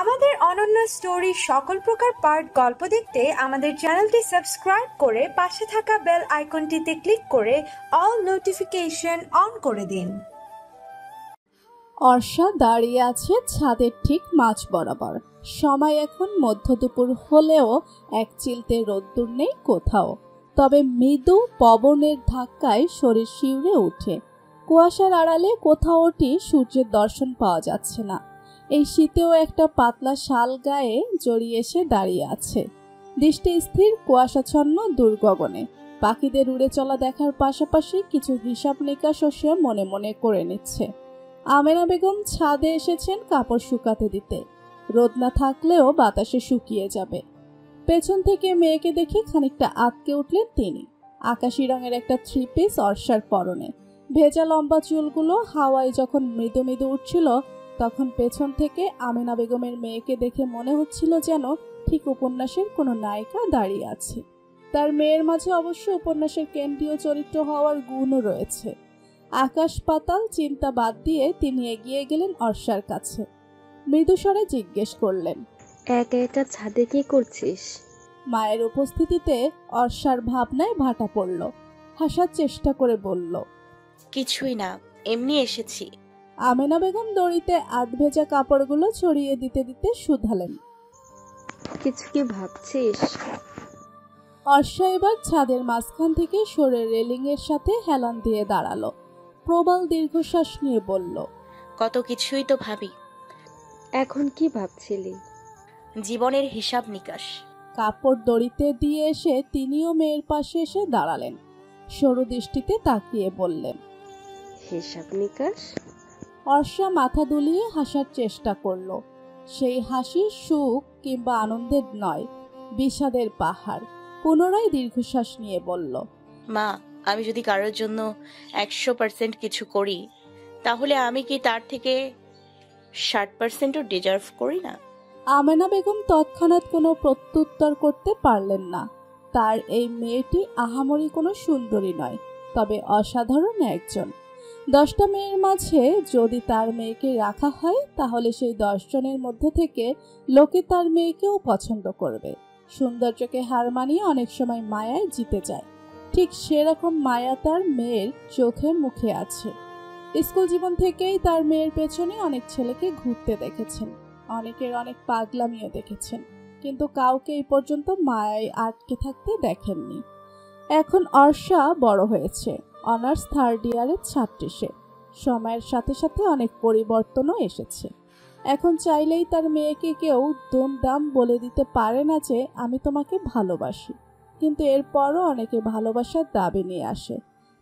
আমাদের অনন্য স্টোরি সকল প্রকার পার্ট গল্প দেখতে আমাদের চ্যানেলটি সাবস্ক্রাইব করে পাশে থাকা বেল আইকনটিতে ক্লিক করে অল নোটিফিকেশন অন করে দিন। অর্ষা দাঁড়িয়ে আছে ছাদের ঠিক মাঝ বরাবর। সময় এখন মধ্য দুপুর হলেও এক চিলতে রোদ্দুর নেই কোথাও, তবে মৃদু পবনের ধাক্কায় শরীর শিউরে ওঠে। কুয়াশার আড়ালে কোথাওটি সূর্যের দর্শন পাওয়া যাচ্ছে না। এই শীতেও একটা পাতলা শাল গায়ে জড়িয়ে এসে দাঁড়িয়ে আছে, দৃষ্টি স্থির কুয়াশাচ্ছন্ন দূরগগনে। পাখিদের উড়ে চলা দেখার পাশাপাশি কিছু হিসাব নিকাশও সে মনে মনে করে নিচ্ছে। আমেনা বেগম ছাদে এসেছেন কাপড় শুকাতে দিতে। রোদ না থাকলেও বাতাসে শুকিয়ে যাবে। পেছন থেকে মেয়েকে দেখে খানিকটা আটকে উঠলেন তিনি। আকাশি রঙের একটা থ্রি পিস অর্ষার পরনে, ভেজা লম্বা চুলগুলো হাওয়ায় যখন মৃদু মৃদু উঠছিল, তখন পেছন থেকে আমেনা বেগমের মেয়েকে দেখে মনে হচ্ছিল যেন ঠিক উপন্যাসের কোনো নায়িকা দাঁড়িয়ে আছে। তার মেয়ের মাঝে অবশ্য উপন্যাসের কেন্দ্রীয় চরিত্র হওয়ার গুণও রয়েছে। আকাশ পাতাল চিন্তা বাদ দিয়ে তিনি এগিয়ে গেলেন অর্ষার কাছে। মৃদুস্বরে জিজ্ঞেস করলেন, একা একা ছাদে কি করছিস? মায়ের উপস্থিতিতে অর্ষার ভাবনায় ভাটা পড়ল। হাসার চেষ্টা করে বলল, কিছুই না, এমনি এসেছি। আমেনা বেগম দড়িতে আধভেজা কাপড়গুলো ছড়িয়ে দিতে দিতে শুধালেন, কিছু কি ভাবছিস? অর্ষা এবার ছাদের মাঝখান থেকে সরে রেলিং এর সাথে হেলান দিয়ে দাঁড়ালো। প্রবল দীর্ঘশ্বাস নিয়ে বলল, কত কিছুই তো ভাবি। এখন কি ভাবছিলি? জীবনের হিসাব নিকাশ। কাপড় দড়িতে দিয়ে এসে তিনিও মেয়ের পাশে এসে দাঁড়ালেন। সরু দৃষ্টিতে তাকিয়ে বললেন, হিসাব নিকাশ? অর্ষা মাথা দুলিয়ে হাসার চেষ্টা করল। সেই হাসি সুখ কিংবা আনন্দের নয়, বিষাদের পাহাড়। পুনরায় দীর্ঘশ্বাস নিয়ে বলল, মা, আমি যদি কারোর জন্য 100% কিছু করি, তাহলে আমি কি তার থেকে 60%ও ডিজার্ভ করি না? আমেনা বেগম তৎক্ষণাৎ কোনো প্রত্যুত্তর করতে পারলেন না। তার এই মেয়েটি আহামরি কোনো সুন্দরী নয়, তবে অসাধারণ একজন। 10টা মেয়ের মাঝে যদি তার মেয়েকে রাখা হয়, তাহলে সেই 10 জনের মধ্য থেকে লোকে তার মেয়েকেও পছন্দ করবে। সৌন্দর্যকে হার মানিয়ে অনেক সময় মায়ায় জিতে যায়। ঠিক সেরকম মায়া তার মেয়ের চোখে মুখে আছে। স্কুল জীবন থেকেই তার মেয়ের পেছনে অনেক ছেলেকে ঘুরতে দেখেছেন, অনেকের অনেক পাগলামিও দেখেছেন, কিন্তু কাউকে এই পর্যন্ত মায়ায় আটকে থাকতে দেখেননি। এখন অর্ষা বড় হয়েছে, অনার্স 3rd ইয়ারের ছাত্রী সে। সময়ের সাথে সাথে অনেক পরিবর্তনও এসেছে। এখন চাইলেই তার মেয়েকে কেউ দুমদাম বলে দিতে পারে না যে আমি তোমাকে ভালোবাসি, কিন্তু এরপরও অনেকে ভালোবাসার দাবি নিয়ে আসে,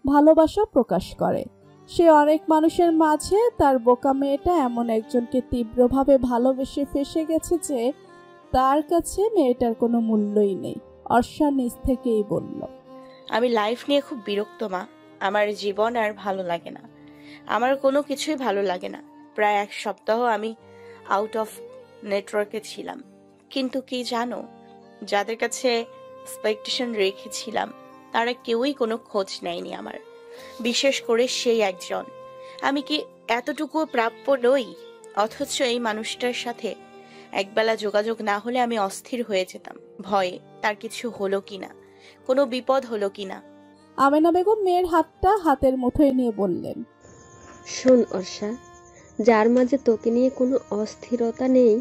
ভালোবাসা প্রকাশ করে। সে অনেক মানুষের মাঝে তার বোকা মেয়েটা এমন একজনকে তীব্রভাবে ভালোবেসে ফেসে গেছে যে তার কাছে মেয়েটার কোনো মূল্যই নেই। অর্ষা নিজ থেকেই বলল, আমি লাইফ নিয়ে খুব বিরক্ত মা। আমার জীবন আর ভালো লাগে না, আমার কোনো কিছুই ভালো লাগে না। প্রায় 1 সপ্তাহ আমি আউট অফ নেটওয়ার্কে ছিলাম, কিন্তু কি জানো, যাদের কাছে এক্সপেকটেশন রেখেছিলাম তারা কেউই কোনো খোঁজ নেয়নি আমার, বিশেষ করে সেই একজন। আমি কি এতটুকুও প্রাপ্য নই? অথচ এই মানুষটার সাথে একবেলা যোগাযোগ না হলে আমি অস্থির হয়ে যেতাম ভয়ে, তার কিছু হলো কিনা, কোনো বিপদ হলো কিনা। আমেনা বেগম মেয়ের হাতটা হাতের মুঠোয় নিয়ে বললেন, শোন অর্ষা, যার মাঝে তোকে নিয়ে কোনো অস্থিরতা নেই,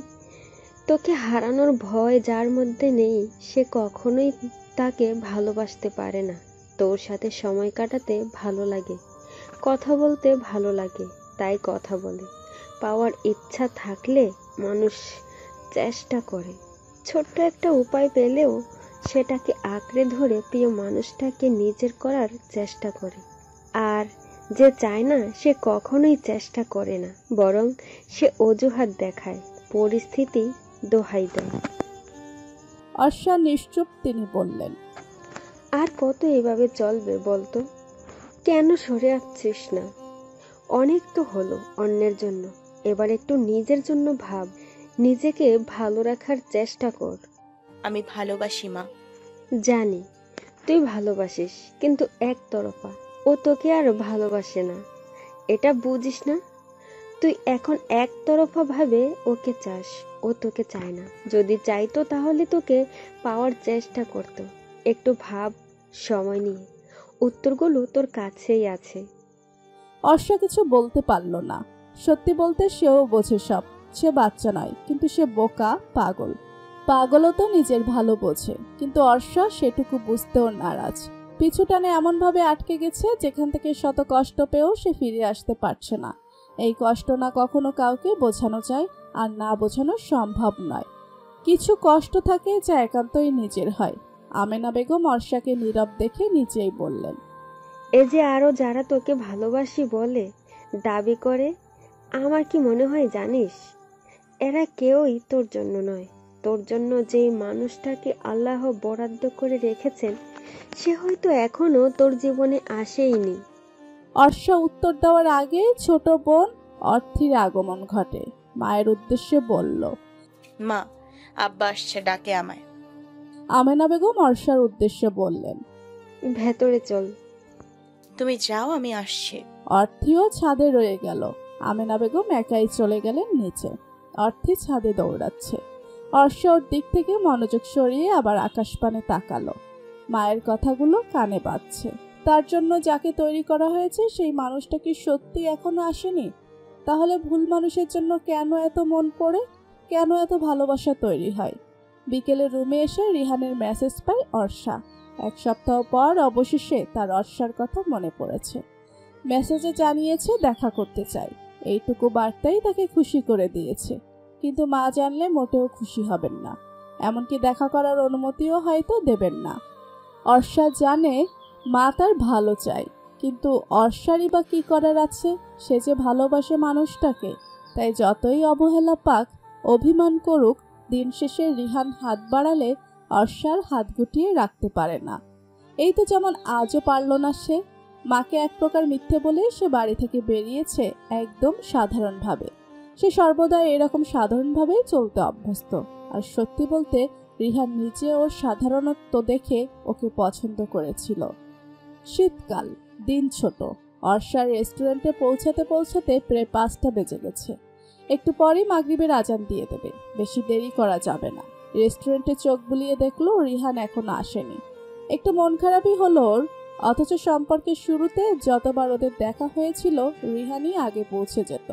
তোকে হারানোর ভয় যার মধ্যে নেই, সে কখনোই তাকে ভালোবাসতে পারে না। তোর সাথে সময় কাটাতে ভালো লাগে, কথা বলতে ভালো লাগে, তাই কথা বলে। পাওয়ার ইচ্ছা থাকলে মানুষ চেষ্টা করে, ছোট্ট একটা উপায় পেলেও সেটাকে আঁকড়ে ধরে প্রিয় মানুষটাকে নিজের করার চেষ্টা করে। আর যে চায় না সে কখনোই চেষ্টা করে না, বরং সে অজুহাত দেখায়, পরিস্থিতি দোহাই দেয়। অর্ষা নিশ্চুপ। তিনি বললেন, আর কত এভাবে চলবে বলতো? কেন সরে আসছিস না? অনেক তো হলো অন্যের জন্য, এবার একটু নিজের জন্য ভাব, নিজেকে ভালো রাখার চেষ্টা কর। আমি ভালোবাসি মা। জানি তুই ভালোবাসিস, কিন্তু একতরফা। ও তোকে আর ভালোবাসে না, এটা বুঝিস না? তুই এখন একতরফা ভাবে ওকে চাস, ও তোকে চায় না। যদি চাইতো তাহলে তোকে পাওয়ার চেষ্টা করতো। একটু ভাব, সময় নিয়ে। উত্তরগুলো তোর কাছেই আছে। অর্ষা কিছু বলতে পারল না। সত্যি বলতে সেও বোঝে সব। সে বাচ্চা নয়, কিন্তু সে বোকা, পাগল। পাগলও তো নিজের ভালো বোঝে, কিন্তু অর্ষা সেটুকু বুঝতেও নারাজ। পিছু টানে এমনভাবে আটকে গেছে যেখান থেকে শত কষ্ট পেয়েও সে ফিরে আসতে পারছে না। এই কষ্ট না কখনো কাউকে বোঝানো যায়, আর না বোঝানো সম্ভব নয়। কিছু কষ্ট থাকে যা একান্তই নিজের হয়। আমেনা বেগম অর্ষাকে নীরব দেখে নিজেই বললেন, এই যে আরো যারা তোকে ভালোবাসি বলে, দাবি করে, আমার কি মনে হয় জানিস, এরা কেউই তোর জন্য নয়। তোর জন্য যেই মানুষটাকে আল্লাহ বরাদ্দ করে রেখেছেন, সে হয়তো এখনো তোর জীবনে আসেইনি। অর্ষা উত্তর দেওয়ার আগে ছোট বোন অর্থির আগমন ঘটে। মায়ের উদ্দেশ্যে বলল, মা, আব্বা আসছে, ডাকে আমায়। আমেনা বেগম অর্ষার উদ্দেশ্যে বললেন, ভেতরে চল। তুমি যাও, আমি আসছি। অর্থিও ছাদে রয়ে গেল। আমেনা বেগম একাই চলে গেলেন নিচে। অর্থি ছাদে দৌড়াচ্ছে। অর্ষা ওর দিক থেকে মনোযোগ সরিয়ে আবার আকাশপানে তাকালো। মায়ের কথাগুলো কানে বাজছে। তার জন্য যাকে তৈরি করা হয়েছে সেই মানুষটা কি সত্যি এখনো আসেনি? তাহলে ভুল মানুষের জন্য কেন এত মন পড়ে, কেন এত ভালোবাসা তৈরি হয়? বিকেলে রুমে এসে রিহানের মেসেজ পায় অর্ষা। 1 সপ্তাহ পর অবশেষে তার অর্ষার কথা মনে পড়েছে। মেসেজে জানিয়েছে দেখা করতে চাই। এইটুকু বার্তাই তাকে খুশি করে দিয়েছে। কিন্তু মা জানলে মোটেও খুশি হবেন না, এমনকি দেখা করার অনুমতিও হয়তো দেবেন না। অর্ষা জানে মা তার ভালো চায়, কিন্তু অর্ষারই বা কি করার আছে? সে যে ভালোবাসে মানুষটাকে। তাই যতই অবহেলা পাক, অভিমান করুক, দিন শেষে রিহান হাত বাড়ালে অর্ষার হাত গুটিয়ে রাখতে পারে না। এই তো যেমন আজও পারল না সে। মাকে এক প্রকার মিথ্যে বলে সে বাড়ি থেকে বেরিয়েছে একদম সাধারণভাবে। সে সর্বদা এরকম সাধারণভাবেই চলতে অভ্যস্ত। আর সত্যি বলতে রিহান নিজে ওর সাধারণত্ব দেখে ওকে পছন্দ করেছিল। শীতকাল, দিন ছোট। অর্ষার রেস্টুরেন্টে পৌঁছাতে পৌঁছাতে প্রায় 5টা বেজে গেছে। একটু পরেই মাগরিবের আজান দিয়ে দেবে। বেশি দেরি করা যাবে না। রেস্টুরেন্টে চোখ বুলিয়ে দেখলো রিহান এখনো আসেনি। একটু মন খারাপই হলো ওর। অথচ সম্পর্কের শুরুতে যতবার ওদের দেখা হয়েছিল রিহানই আগে পৌঁছে যেত।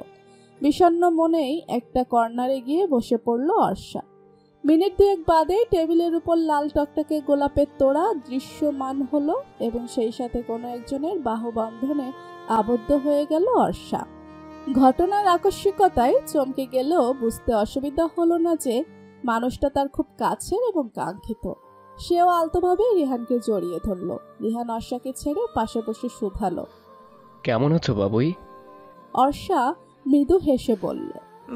বিষণ্ণ মনেই একটা কর্নারে গিয়ে বসে পড়ল অর্ষা। মিনিট 2 বাদে টেবিলের উপর লাল টকটকে গোলাপের তোড়া দৃশ্যমান হলো এবং সেই সাথে কোনো একজনের বাহুবন্ধনে আবদ্ধ হয়ে গেল অর্ষা। ঘটনার আকস্মিকতায় চমকে গেলেও বুঝতে অসুবিধা হলো না যে মানুষটা তার খুব কাছের এবং কাঙ্ক্ষিত। সেও আলতোভাবে রিহানকে জড়িয়ে ধরল। রিহান অর্ষাকে ছেড়ে পাশে বসে শুধালো, কেমন আছো বাবুই? অর্ষা মৃদু হেসে বলল,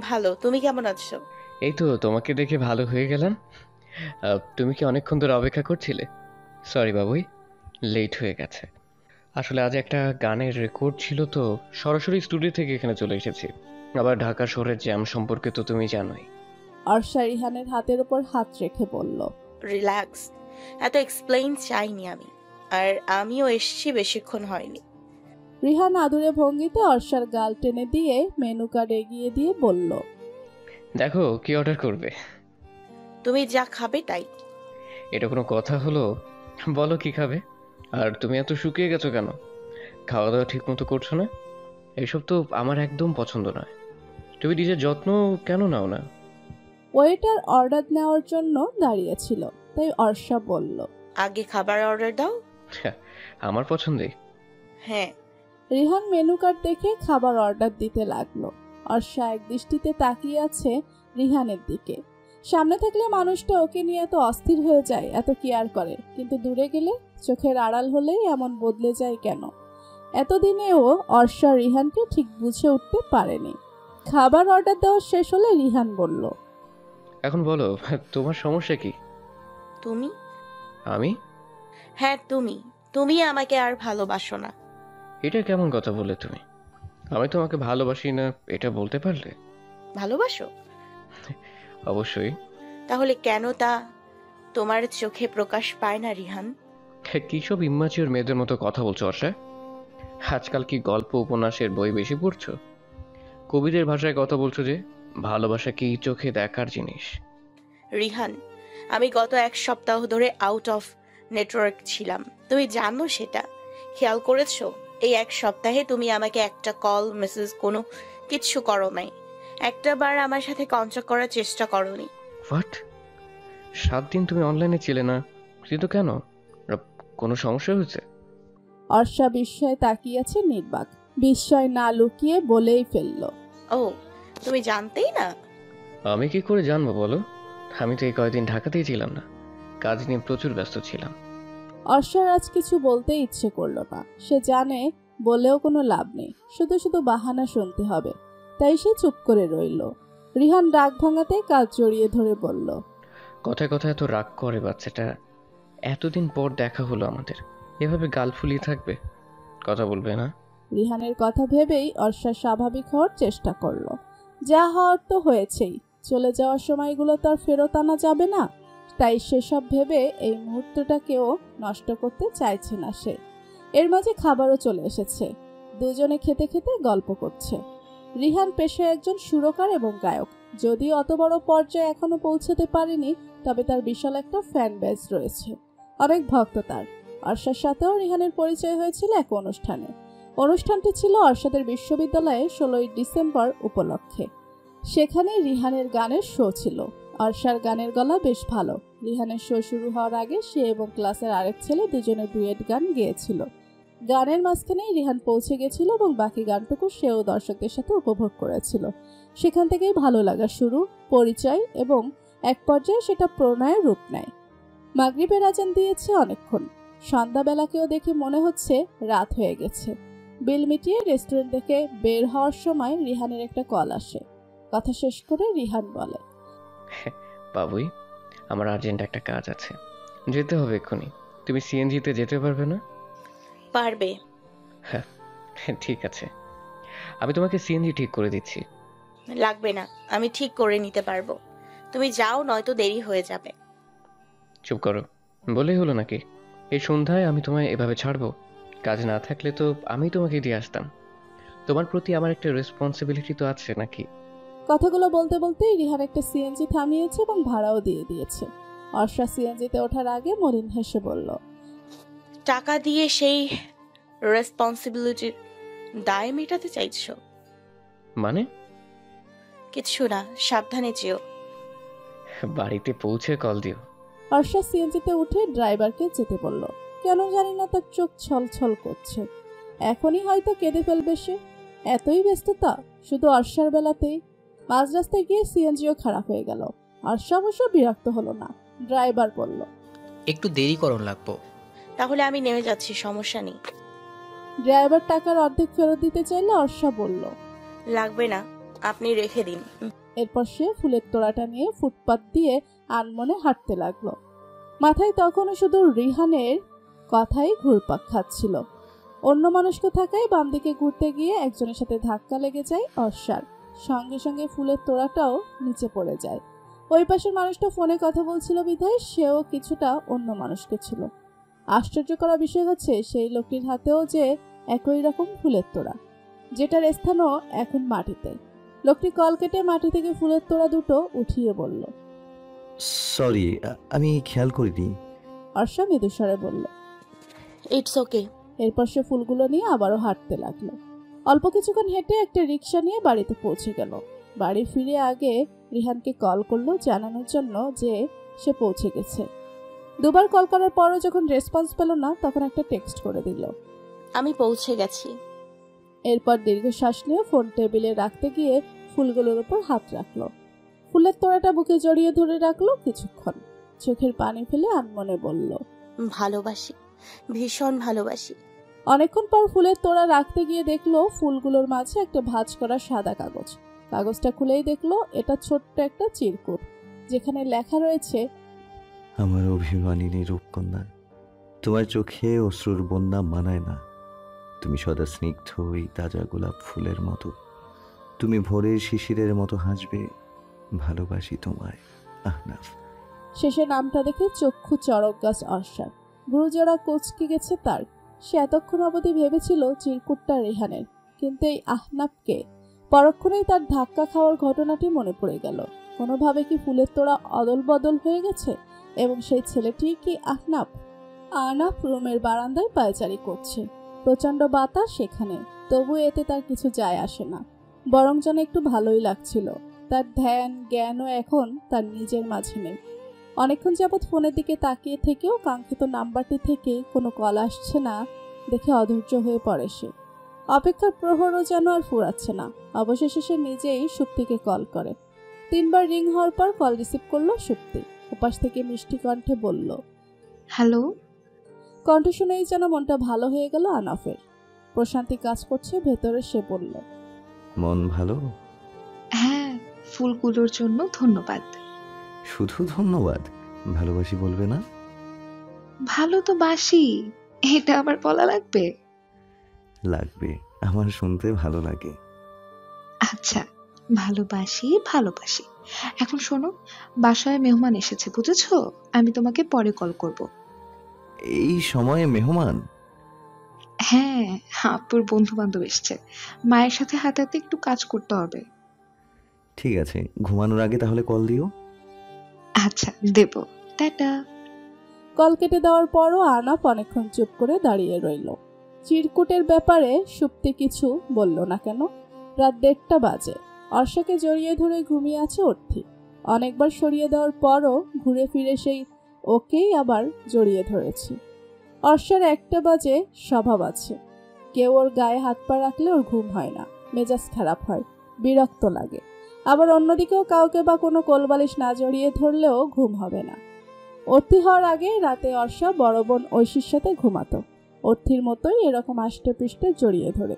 ভালো, তুমি কেমন আছো? এই তো তোমাকে দেখে ভালো হয়ে গেলাম। তুমি কি অনেকক্ষণ ধরে অপেক্ষা করছিলে? সরি বাবুই, লেট হয়ে গেছে। আসলে আজ একটা গানের রেকর্ড ছিল, তো সরাসরি স্টুডিও থেকে এখানে চলে এসেছি। আবার ঢাকা শহরের জ্যাম সম্পর্কে তো তুমি জানোই। অর্ষা রিহানের হাতের উপর হাত রেখে বলল, রিল্যাক্স, এত এক্সপ্লেইন চাইনি আমি। আর আমিও এসেছি, বেশিক্ষণ হয়নি। রিহান আদুরে ভঙ্গিতে অর্ষার গাল টেনে দিয়ে মেনু কার্ড এগিয়ে দিয়ে বলল, দেখো কি অর্ডার করবে। তুমি যা খাবে তাই। এটা কোনো কথা হলো? বলো কি খাবে। আর তুমি এত শুকিয়ে গেছো কেন? খাওয়া দাওয়া ঠিক মতো করছো না? এসব তো আমার একদম পছন্দ নয়। তুমি নিজের যত্ন কেন নাও না? ওয়েটার অর্ডার নেওয়ার জন্য দাঁড়িয়েছিল, তাই অর্ষা বলল, আগে খাবার অর্ডার দাও। আমার পছন্দে। হ্যাঁ। রিহান মেনু কার্ড দেখে খাবার অর্ডার দিতে লাগলো। অর্ষা এক দৃষ্টিতে তাকিয়ে আছে রিহানের দিকে। সামনে থাকলে মানুষটা ওকে নিয়ে এত অস্থির হয়ে যায়, এত কেয়ার করে, কিন্তু দূরে গেলে, চোখের আড়াল হলেই এমন বদলে যায় কেন? এতদিনেও অর্ষা রিহানকে ঠিক বুঝে উঠতে পারেনি। খাবার অর্ডার দেওয়া শেষ হলে রিহান বলল, এখন বলো তোমার সমস্যা কি? তুমি? আমি? হ্যাঁ, তুমি আমাকে আর ভালোবাসো না। এটা কেমন কথা বললে তুমি? আমি তোমাকে ভালোবাসি না এটা বলতে পারলে? ভালোবাসো? অবশ্যই। তাহলে কেন তা তোমার চোখে প্রকাশ পায় না রিহান? কি সব ইম্মাচিওর মেয়েদের মতো কথা বলছো অর্ষা? আজকাল কি গল্প উপন্যাসের বই বেশি পড়ছো? কবিদের ভাষায় কথা বলছো যে? ভালোবাসা কি চোখে দেখার জিনিস? রিহান, আমি গত এক সপ্তাহ ধরে আউট অফ নেটওয়ার্ক ছিলাম, তুমি জানো সেটা। খেয়াল করেছো এই এক সপ্তাহে তুমি আমাকে একটা কল মেসেজ কোনো কিচ্ছু করো নাই, একটা বার আমার সাথে কন্ট্যাক্ট করার চেষ্টা করোনি। হোয়াট? 7 দিন তুমি অনলাইনে ছিলে না, কিন্তু কেন? কোনো সমস্যা হয়েছে? অর্ষা বিস্ময়ে তাকিয়ে আছে নির্বাক। বিস্ময় না লুকিয়ে বলেই ফেলল, ও, তুমি জানতেই না? আমি কি করে জানবো বলো? আমি তো এই কয়েকদিন ঢাকাতেই ছিলাম না, কাজ নিয়ে প্রচুর ব্যস্ত ছিলাম। অর্ষার আজ কিছু বলতে ইচ্ছে করলো না। সে জানে বলেও কোনো লাভ নেই, শুধু শুধু বাহানা শুনতে হবে। তাই সে চুপ করে রইল। রিহান রাগ ভাঙাতে কাজ জড়িয়ে ধরে বলল, কথায় কথায় এত রাগ করে বাচ্চাটা। এতদিন পর দেখা হলো আমাদের, এভাবে গাল ফুলিয়ে থাকবে? কথা বলবে না? রিহানের কথা ভেবেই অর্ষা স্বাভাবিক হওয়ার চেষ্টা করলো। যা হওয়ার তো হয়েছেই, চলে যাওয়ার সময়গুলো তো আর ফেরত আনা যাবে না। তাই সেসব ভেবে এই মুহূর্তটাকেও নষ্ট করতে চাইছে না সে। এর মাঝে খাবারও চলে এসেছে। দুজনে খেতে খেতে গল্প করছে। রিহান পেশায় একজন সুরকার এবং গায়ক। যদিও অত বড় পর্যায়ে এখনো পৌঁছতে পারেনি, তবে তার বিশাল একটা ফ্যান বেস রয়েছে, অনেক ভক্ত তার। অর্ষার সাথেও রিহানের পরিচয় হয়েছিল এক অনুষ্ঠানে। অনুষ্ঠানটি ছিল অর্ষাদের বিশ্ববিদ্যালয়ে 16ই ডিসেম্বর উপলক্ষে। সেখানে রিহানের গানের শো ছিল। অর্ষার গানের গলা বেশ ভালো। রিহানের শো শুরু হওয়ার আগে সে এবং ক্লাসের আরেক ছেলে দুজনে ডুয়েট গান গেয়েছিল। গানের মাঝখানেই রিহান পৌঁছে গেছিল এবং বাকি গানটুকু সেও দর্শকদের সাথে উপভোগ করেছিল। সেখান থেকেই ভালো লাগা শুরু, পরিচয় এবং এক পর্যায়ে সেটা প্রণয়ের রূপ নেয়। মাগরিবের আজান দিয়েছে অনেকক্ষণ। সন্ধ্যাবেলাকেও দেখে মনে হচ্ছে রাত হয়ে গেছে। বিল মিটিয়ে রেস্টুরেন্ট থেকে বের হওয়ার সময় রিহানের একটা কল আসে। কথা শেষ করে রিহান বলে, বাবুই, আমার আর্জেন্ট একটা কাজ আছে, যেতে হবে এক্ষুনি। তুমি সিএনজিতে যেতে পারবে না? পারবে। হ্যাঁ, ঠিক আছে, আমি তোমাকে সিএনজি ঠিক করে দিচ্ছি। লাগবে না, আমি ঠিক করে নিতে পারবো। তুমি যাও, নয়তো দেরি হয়ে যাবে। চুপ করো, বলেই হলো নাকি? এই সন্ধ্যায় আমি তোমায় এভাবে ছাড়বো? কাজ না থাকলে তো আমি তোমাকে দিয়ে আসতাম। তোমার প্রতি আমার একটা রেসপন্সিবিলিটি তো আছে নাকি? কথাগুলো বলতে বলতেই রিহান একটা সিএনজি থামিয়েছে এবং ভাড়াও দিয়ে দিয়েছে। অর্ষা সিএনজিতে ওঠার আগে মলিন হেসে বলল, টাকা দিয়ে সেই রেসপন্সিবিলিটির দায় মেটাতে চাইছো? মানে? কিছু না, সাবধানে যেও। বাড়িতে পৌঁছে কল দিও। অর্ষা সিএনজিতে উঠে ড্রাইভারকে যেতে বলল। কেন জানি না তার চোখ ছলছল করছে। এখনই হয়তো কেঁদে ফেলবে সে। এতই ব্যস্ততা শুধু অর্ষার বেলাতেই। মাঝ রাস্তায় গিয়ে সিএনজিও খারাপ হয়ে গেল। অর্ষা অবশ্য বিরক্ত হলো না। ড্রাইভার বলল, একটু দেরি করন লাগবো। তাহলে আমি নেমে যাচ্ছি, সমস্যা নেই। ড্রাইভার টাকার অর্ধেক ফেরত দিতে চাইলে অর্ষা বলল, লাগবে না, আপনি রেখে দিন। এরপর সে ফুলের তোড়াটা নিয়ে ফুটপাত দিয়ে আনমনে হাঁটতে লাগলো। মাথায় তখনও শুধু রিহানের কথাই ঘুরপাক খাচ্ছিল। অন্য মানুষকে থাকায় বাম দিকে ঘুরতে গিয়ে একজনের সাথে ধাক্কা লেগে যায় অর্ষার। সঙ্গে সঙ্গে ফুলের তোড়াটাও নিচে পড়ে যায়। ওই পাশের মানুষটা ফোনে কথা বলছিল বিধায় সেও কিছুটা অন্য মানুষকে ছিল। আশ্চর্য করা বিষয় হচ্ছে সেই লোকটির হাতেও যে একই রকম ফুলের তোড়া, যেটার স্থানও এখন মাটিতে। লোকটি কল কেটে মাটি থেকে ফুলের তোড়া দুটো উঠিয়ে বলল, সরি, আমি খেয়াল করিনি। অর্ষা মৃদুস্বরে বলল। It's okay. এরপর সে ফুলগুলো নিয়ে আবারও হাঁটতে লাগলো। অল্প কিছুক্ষণ হেঁটে একটা রিক্সা নিয়ে বাড়িতে পৌঁছে গেল। বাড়ি ফিরে আগে রিহানকে কল করলো জানানোর জন্য যে সে পৌঁছে গেছে। দুবার কল করার পরও যখন রেসপন্স পেল না, তখন একটা টেক্সট করে দিল। আমি পৌঁছে গেছি। এরপর দীর্ঘশ্বাস নিয়ে ফোন টেবিলে রাখতে গিয়ে ফুলগুলোর উপর হাত রাখলো। ফুলের তোড়াটা বুকে জড়িয়ে ধরে রাখলো কিছুক্ষণ। চোখের পানি ফেলে আনমনে বলল, ভালোবাসি, ভীষণ ভালোবাসি। অনেকক্ষণ পর ফুলের তোড়া রাখতে গিয়ে দেখলো ফুলগুলোর মাঝে একটা ভাঁজ করা সাদা কাগজ। কাগজটা খুলেই দেখলো এটা ছোট্ট একটা চিরকুট, যেখানে লেখা রয়েছে, আমার অভিমানিনী রূপকন্যা, তোমার চোখে অশ্রুর বন্যা মানায় না। তুমি সদা স্নিগ্ধ ওই তাজা গোলাপ ফুলের মতো। তুমি ভোরের শিশিরের মতো হাসবে। ভালোবাসি তোমায়, আহনাফ। শেষে নামটা দেখে চক্ষু চড়ক গাছ অর্ষার। ভ্রুজোড়া কুঁচকে গেছে তার। সে এতক্ষণ অবধি ভেবেছিল চিরকুটটা রেহানের, কিন্তু এই আহনাফকে। পরক্ষণেই তার ধাক্কা খাওয়ার ঘটনাটি মনে পড়ে গেল। কোনোভাবে কি ফুলের তোড়া অদল বদল হয়ে গেছে এবং সেই ছেলেটি কি আহনাফ? আহনাফ রুমের বারান্দায় পায়চারি করছে। প্রচন্ড বাতাস সেখানে, তবু এতে তার কিছু যায় আসে না, বরং যেন একটু ভালোই লাগছিল। তার ধ্যান জ্ঞানও এখন তার নিজের মাঝে নেই। অনেকক্ষণ যাবৎ ফোনের দিকে তাকিয়ে থেকেও কাঙ্ক্ষিত নাম্বারটি থেকে কোনো কল আসছে না দেখে অধৈর্য হয়ে পড়ে সে। অপেক্ষার প্রহরও যেন আর ফুরাচ্ছে না। অবশেষে সে নিজেই সুপ্তিকে কল করে। 3 বার রিং হওয়ার পর কল রিসিভ করলো সুপ্তি। উপাস থেকে মিষ্টি কণ্ঠে বলল, হ্যালো। কণ্ঠ শুনেই যেন মনটা ভালো হয়ে গেল আনাফের। প্রশান্তি কাজ করছে ভেতরে। সে বলল, মন ভালো? হ্যাঁ, ফুলগুলোর জন্য ধন্যবাদ। শুধু ধন্যবাদ? ভালোবাসি বলবে না? ভালো তো বাসি, এটা আবার বলা লাগবে? লাগবে, আমার শুনতে ভালো লাগে। আচ্ছা, ভালোবাসি ভালোবাসি। এখন শোনো, বাসায় মেহমান এসেছে বুঝেছো? আমি তোমাকে পরে কল করব। এই সময়ে মেহমান? হ্যাঁ, আপুর বন্ধু বান্ধব এসছে। মায়ের সাথে হাতে হাতে একটু কাজ করতে হবে। ঠিক আছে, ঘুমানোর আগে তাহলে কল দিও। আচ্ছা, দেব। টাটা। কল কেটে দেওয়ার পরও আনাফ অনেকক্ষণ চুপ করে দাঁড়িয়ে রইল। চিরকুটের ব্যাপারে সুপ্তি কিছু বলল না কেন? রাত 1:30 বাজে। অর্ষাকে জড়িয়ে ধরে ঘুমিয়ে আছে অর্থি। অনেকবার সরিয়ে দেওয়ার পরও ঘুরে ফিরে সেই ওকেই আবার জড়িয়ে ধরেছি। অর্ষার 1টা বাজে স্বভাব আছে। কেউ ওর গায়ে হাত পা রাখলে ওর ঘুম হয় না, মেজাজ খারাপ হয়, বিরক্ত লাগে। আবার অন্যদিকেও কাউকে বা কোনো কোলবালিশ না জড়িয়ে ধরলেও ঘুম হবে না। অর্থি হওয়ার আগে রাতে অর্ষা বড় বোন ঐশীর সাথে ঘুমাতো। অর্থির মতোই এরকম আষ্টে পৃষ্ঠে জড়িয়ে ধরে।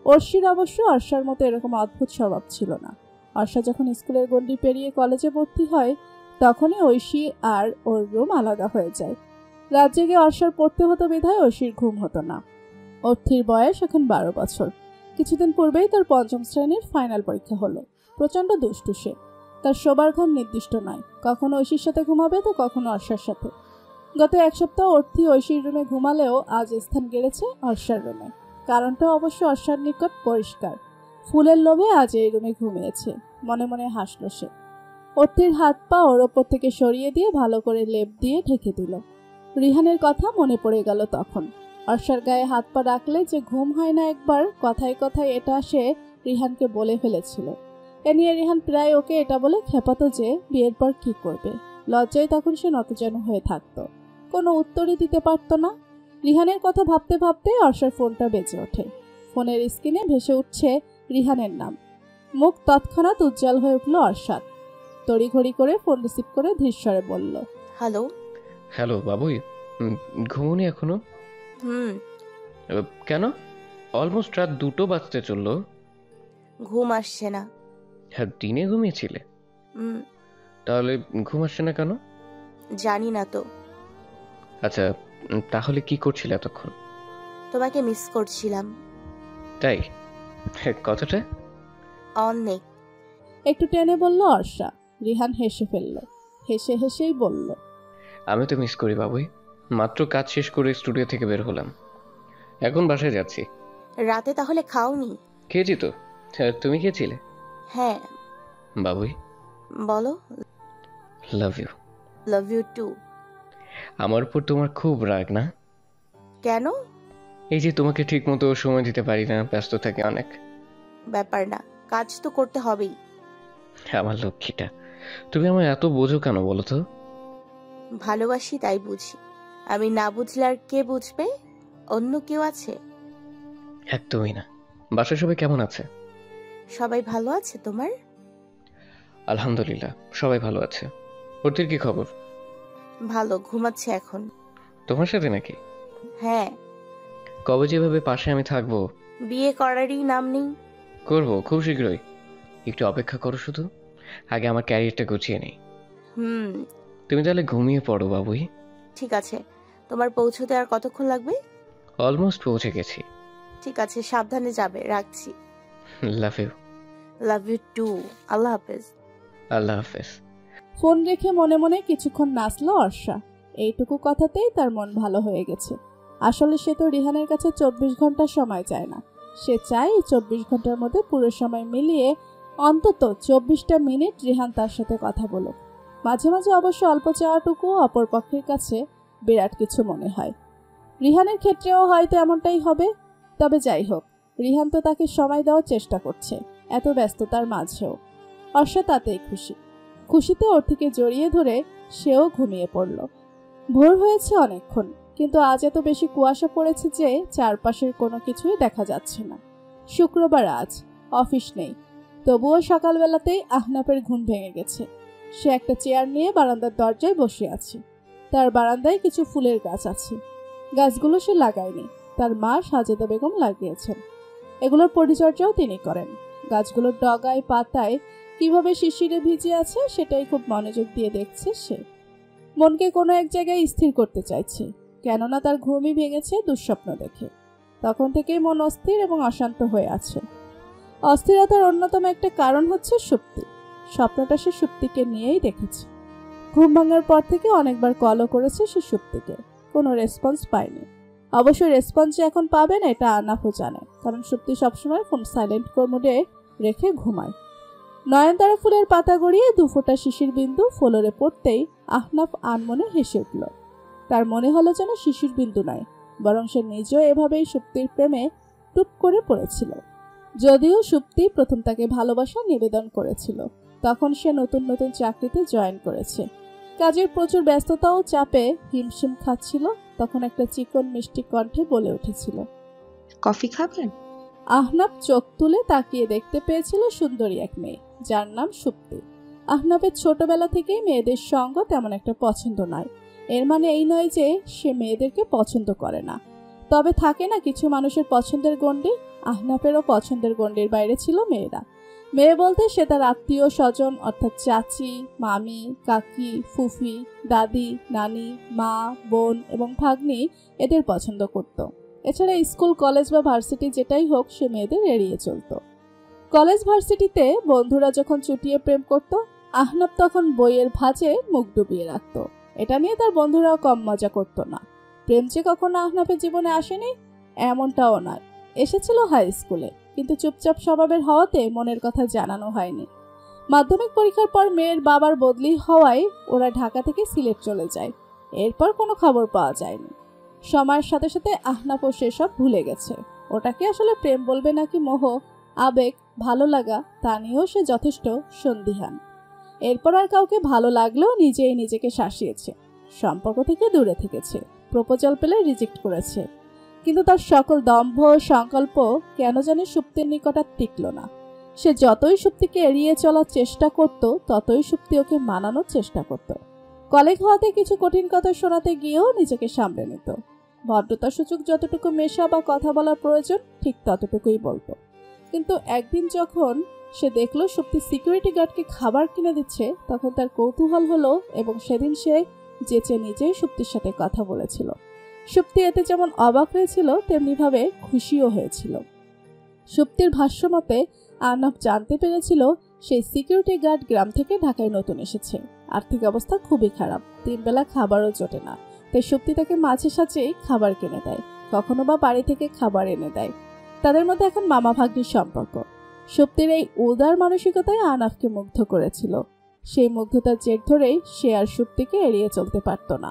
অর্ষির অবশ্য অর্ষার মতো এরকম অদ্ভুত স্বভাব ছিল না। অর্ষা যখন স্কুলের গণ্ডি পেরিয়ে কলেজে ভর্তি হয় তখনই ঐশী আর ওর রুম আলাদা হয়ে যায়। রাত জেগে অর্ষার পড়তে হতো বিধায় ঐশীর ঘুম হতো না। অর্থির বয়স এখন 12 বছর। কিছুদিন পূর্বেই তার 5ম শ্রেণীর ফাইনাল পরীক্ষা হলো। প্রচন্ড দুষ্টু সে। তার শোবার ঘর নির্দিষ্ট নয়, কখনো ঐশীর সাথে ঘুমাবে তো কখনো অর্ষার সাথে। গত 1 সপ্তাহ অর্থি ঐশীর রুমে ঘুমালেও আজ স্থান গেড়েছে অর্ষার রুমে। কারণটা অবশ্য অর্ষার নিকট পরিষ্কার। ফুলের লোভে আজ এই রুমে ঘুমিয়েছে। মনে মনে হাসল সে। অর্থির হাত পা ওর ওপর থেকে সরিয়ে দিয়ে ভালো করে লেপ দিয়ে ঢেকে দিল। রিহানের কথা মনে পড়ে গেল তখন। অর্ষার গায়ে হাত পা রাখলে যে ঘুম হয় না একবার, কথায় কথায় এটা সে রিহানকে বলে ফেলেছিল। এ নিয়ে রিহান প্রায় ওকে এটা বলে খেপাতো যে বিয়ের পর কি করবে। লজ্জায় তখন সে নতজানু হয়ে থাকতো, কোনো উত্তরই দিতে পারত না। রিহানের কথা ভাবতে ভাবতে অর্ষার ফোনটা বেজে ওঠে। ফোনের স্ক্রিনে ভেসে উঠছে রিহানের নাম। মুখ তৎক্ষণাৎ উজ্জ্বল হয়ে উঠল অর্ষার। তড়িঘড়ি করে ফোন রিসিভ করে ধীরস্বরে বলল, হ্যালো। হ্যালো বাবুই, ঘুমোনি এখনো? কেন? অলমোস্ট রাত 2টো বাজতে চললো। ঘুম আসছে না। হ্যাঁ, দিনে ঘুমিয়েছিলে? তাহলে ঘুম আসছে না কেন? জানি না তো। আচ্ছা, তাহলে কি করছিলে এতক্ষণ? তোমাকে মিস করছিলাম। তাই? কতটা? অনেক। একটু টেনে বলল অর্ষা। রিহান হেসে ফেলল। হেসে হেসেই বলল, আমি তো মিস করি বাবুই। মাত্র কাজ শেষ করে স্টুডিও থেকে বের হলাম, এখন বাসায় যাচ্ছি। রাতে তাহলে খাওনি? খেয়েছি তো। তুমি খেয়েছিলে? হ্যাঁ। বাবুই বলো। Love you. Love you too. আমার উপর তোমার খুব রাগ না? কেন? এই যে তোমাকে ঠিক মতো সময় দিতে পারি না, ব্যস্ত থাকি অনেক। ব্যাপার না, কাজ তো করতে হবেই। আমার লক্ষ্মীটা, তুমি আমায় এত বোঝো কেন বলো তো? ভালোবাসি তাই বুঝি। আমি না বুঝলে আর কে বুঝবে? অন্য কেউ আছে? একদমই না। বাসায় সবাই কেমন আছে? সবাই ভালো আছে। তোমার? আলহামদুলিল্লাহ, সবাই ভালো আছে। ওদের কি খবর? ভালো, ঘুমাচ্ছে এখন। তোমার সাথে নাকি? হ্যাঁ। কবে যেভাবে পাশে আমি থাকবো? বিয়ে করারই নাম নেই। করবো খুব শীঘ্রই। একটু অপেক্ষা করো শুধু, আগে আমার ক্যারিয়ারটা গুছিয়ে নেই। তুমি তাহলে ঘুমিয়ে পড়ো বাবুই। ঠিক আছে। তোমার পৌঁছতে আর কতক্ষণ লাগবে? অলমোস্ট পৌঁছে গেছি। ঠিক আছে, সাবধানে যাবে। রাখছি। Love you. Love you too. আল্লাহ হাফেজ। আল্লাহ হাফেজ। ফোন রেখে মনে মনে কিছুক্ষণ নাচল অর্ষা। এইটুকু কথাতেই তার মন ভালো হয়ে গেছে। আসলে সে তো রিহানের কাছে 24 ঘন্টা সময় চায় না, সে চায় এই 24 ঘন্টার মধ্যে পুরো সময় মিলিয়ে অন্তত 24টা মিনিট রিহান তার সাথে কথা বলুক। মাঝে মাঝে অবশ্য অল্প চাওয়াটুকু অপর পক্ষের কাছে বিরাট কিছু মনে হয়। রিহানের ক্ষেত্রেও হয়তো এমনটাই হবে। তবে যাই হোক, রিহান তো তাকে সময় দেওয়ার চেষ্টা করছে এত ব্যস্ততার মাঝেও। অর্ষা তাতেই খুশি। খুশিতে ওর থেকে জড়িয়ে ধরে সেও ঘুমিয়ে পড়ল। ভোর হয়েছে অনেকক্ষণ, কিন্তু আজ এত বেশি কুয়াশা পড়েছে যে চারপাশের কোনো কিছুই দেখা যাচ্ছে না। শুক্রবার আজ, অফিস নেই। তবুও সকালবেলাতেই আহনাফের ঘুম ভেঙে গেছে। সে একটা চেয়ার নিয়ে বারান্দার দরজায় বসে আছে। তার বারান্দায় কিছু ফুলের গাছ আছে। গাছগুলো সে লাগায়নি, তার মা সাজেদা বেগম লাগিয়েছেন। এগুলোর পরিচর্যাও তিনি করেন। গাছগুলোর ডগায় পাতায় কিভাবে শিশিরে ভিজে আছে সেটাই খুব মনোযোগ দিয়ে দেখছে সে। মনকে কোনো এক জায়গায় স্থির করতে চাইছে, কেননা তার ঘুমই ভেঙেছে দুঃস্বপ্ন দেখে। তখন থেকেই মন অস্থির এবং অশান্ত হয়ে আছে। অস্থিরতার অন্যতম একটা কারণ হচ্ছে সুপ্তি। স্বপ্নটা সে সুপ্তিকে নিয়েই দেখেছে। ঘুম ভাঙার পর থেকে অনেকবার কলও করেছে সে সুপ্তিকে, কোনো রেসপন্স পায়নি। অবশ্যই রেসপন্স যে এখন পাবে না এটা আহনাফও জানে, কারণ সুপ্তি সবসময় ফোন সাইলেন্ট মোডে রেখে ঘুমায়। নয়নতারা ফুলের পাতা গড়িয়ে 2 ফোঁটা শিশির বিন্দু ফ্লোরে পড়তেই আহনাফ আনমনে হেসে উঠল। তার মনে হলো যেন শিশির বিন্দু নয়, বরং সে নিজেও এভাবেই সুপ্তির প্রেমে টুপ করে পড়েছিল। যদিও সুপ্তি প্রথম তাকে ভালোবাসা নিবেদন করেছিল, তখন সে নতুন নতুন চাকরিতে জয়েন করেছে। কাজের প্রচুর ব্যস্ততা ও চাপে হিমশিম খাচ্ছিল। তখন একটা চিকন মিষ্টি কণ্ঠে বলে উঠেছিল, কফি খাবেন? আহনাফ চোখ তুলে তাকিয়ে দেখতে পেয়েছিল সুন্দরী এক মেয়ে, যার নাম সুপ্তি। আহনাফের ছোটবেলা থেকেই মেয়েদের সঙ্গ তেমন একটা পছন্দ নয়। এর মানে এই নয় যে সে মেয়েদেরকে পছন্দ করে না, তবে থাকে না কিছু মানুষের পছন্দের গণ্ডি। আহনাফেরও পছন্দের গণ্ডির বাইরে ছিল মেয়েরা। মেয়ে বলতে সে তার আত্মীয় স্বজন অর্থাৎ চাচি, মামি, কাকি, ফুফি, দাদি, নানি, মা, বোন এবং ভাগ্নি এদের পছন্দ করত। এছাড়া স্কুল, কলেজ বা ভার্সিটি যেটাই হোক সে মেয়েদের এড়িয়ে চলত। কলেজ ভার্সিটিতে বন্ধুরা যখন চুটিয়ে প্রেম করত, আহনাফ তখন বইয়ের ভাঁজে মুখ ডুবিয়ে রাখত। এটা নিয়ে তার বন্ধুরাও কম মজা করত না। প্রেম যে কখনো আহনাফের জীবনে আসেনি এমনটাও নয়, এসেছিল হাই স্কুলে, কিন্তু চুপচাপ স্বভাবের হওয়াতে মনের কথা জানানো হয়নি। মাধ্যমিক পরীক্ষার পর মেয়ের বাবার বদলি হওয়ায় ওরা ঢাকা থেকে সিলেট চলে যায়। এরপর কোনো খবর পাওয়া যায়নি। সময়ের সাথে সাথে আহনাফও সেসব ভুলে গেছে। ওটাকে আসলে প্রেম বলবে নাকি মোহ, আবেগ, ভালো লাগা তা নিয়েও সে যথেষ্ট সন্দিহান। এরপর আর কাউকে ভালো লাগলেও নিজেই নিজেকে শাসিয়েছে, সম্পর্ক থেকে দূরে থেকেছে, প্রপোজাল পেলে রিজেক্ট করেছে। কিন্তু তার সকল দম্ভ সংকল্প কেন জানি সুপ্তির নিকট আর টিকল না। সে যতই সুপ্তিকে এড়িয়ে চলার চেষ্টা করত, ততই সুপ্তি ওকে মানানোর চেষ্টা করত। কলিগ হওয়াতে কিছু কঠিন কথা শোনাতে গিয়েও নিজেকে সামলে নিত। ভদ্রতা সূচক যতটুকু মেশা বা কথা বলার প্রয়োজন ঠিক ততটুকুই বলতো। কিন্তু একদিন যখন সে দেখলো সুপ্তি সিকিউরিটি গার্ডকে খাবার কিনে দিচ্ছে, তখন তার কৌতূহল হলো এবং সেদিন সে যেচে নিজেই সুপ্তির সাথে কথা বলেছিল। সুপ্তি এতে যেমন অবাক হয়েছিল তেমনি ভাবে খুশিও হয়েছিল। সুপ্তির ভাষ্য মতে আহনাফ জানতে পেরেছিল সেই সিকিউরিটি গার্ড গ্রাম থেকে ঢাকায় নতুন এসেছে। আর্থিক অবস্থা খুবই খারাপ, 3 বেলা খাবারও জোটে না। তাই সুপ্তি তাকে মাঝে সাঝেই খাবার কিনে দেয়, কখনো বা বাড়ি থেকে খাবার এনে দেয়। তাদের মধ্যে এখন মামা ভাগ্নির সম্পর্ক। সুপ্তির এই উদার মানসিকতায় আহনাফকে মুগ্ধ করেছিল। সেই মুগ্ধতার জের ধরেই সে আর সুপ্তিকে এড়িয়ে চলতে পারত না।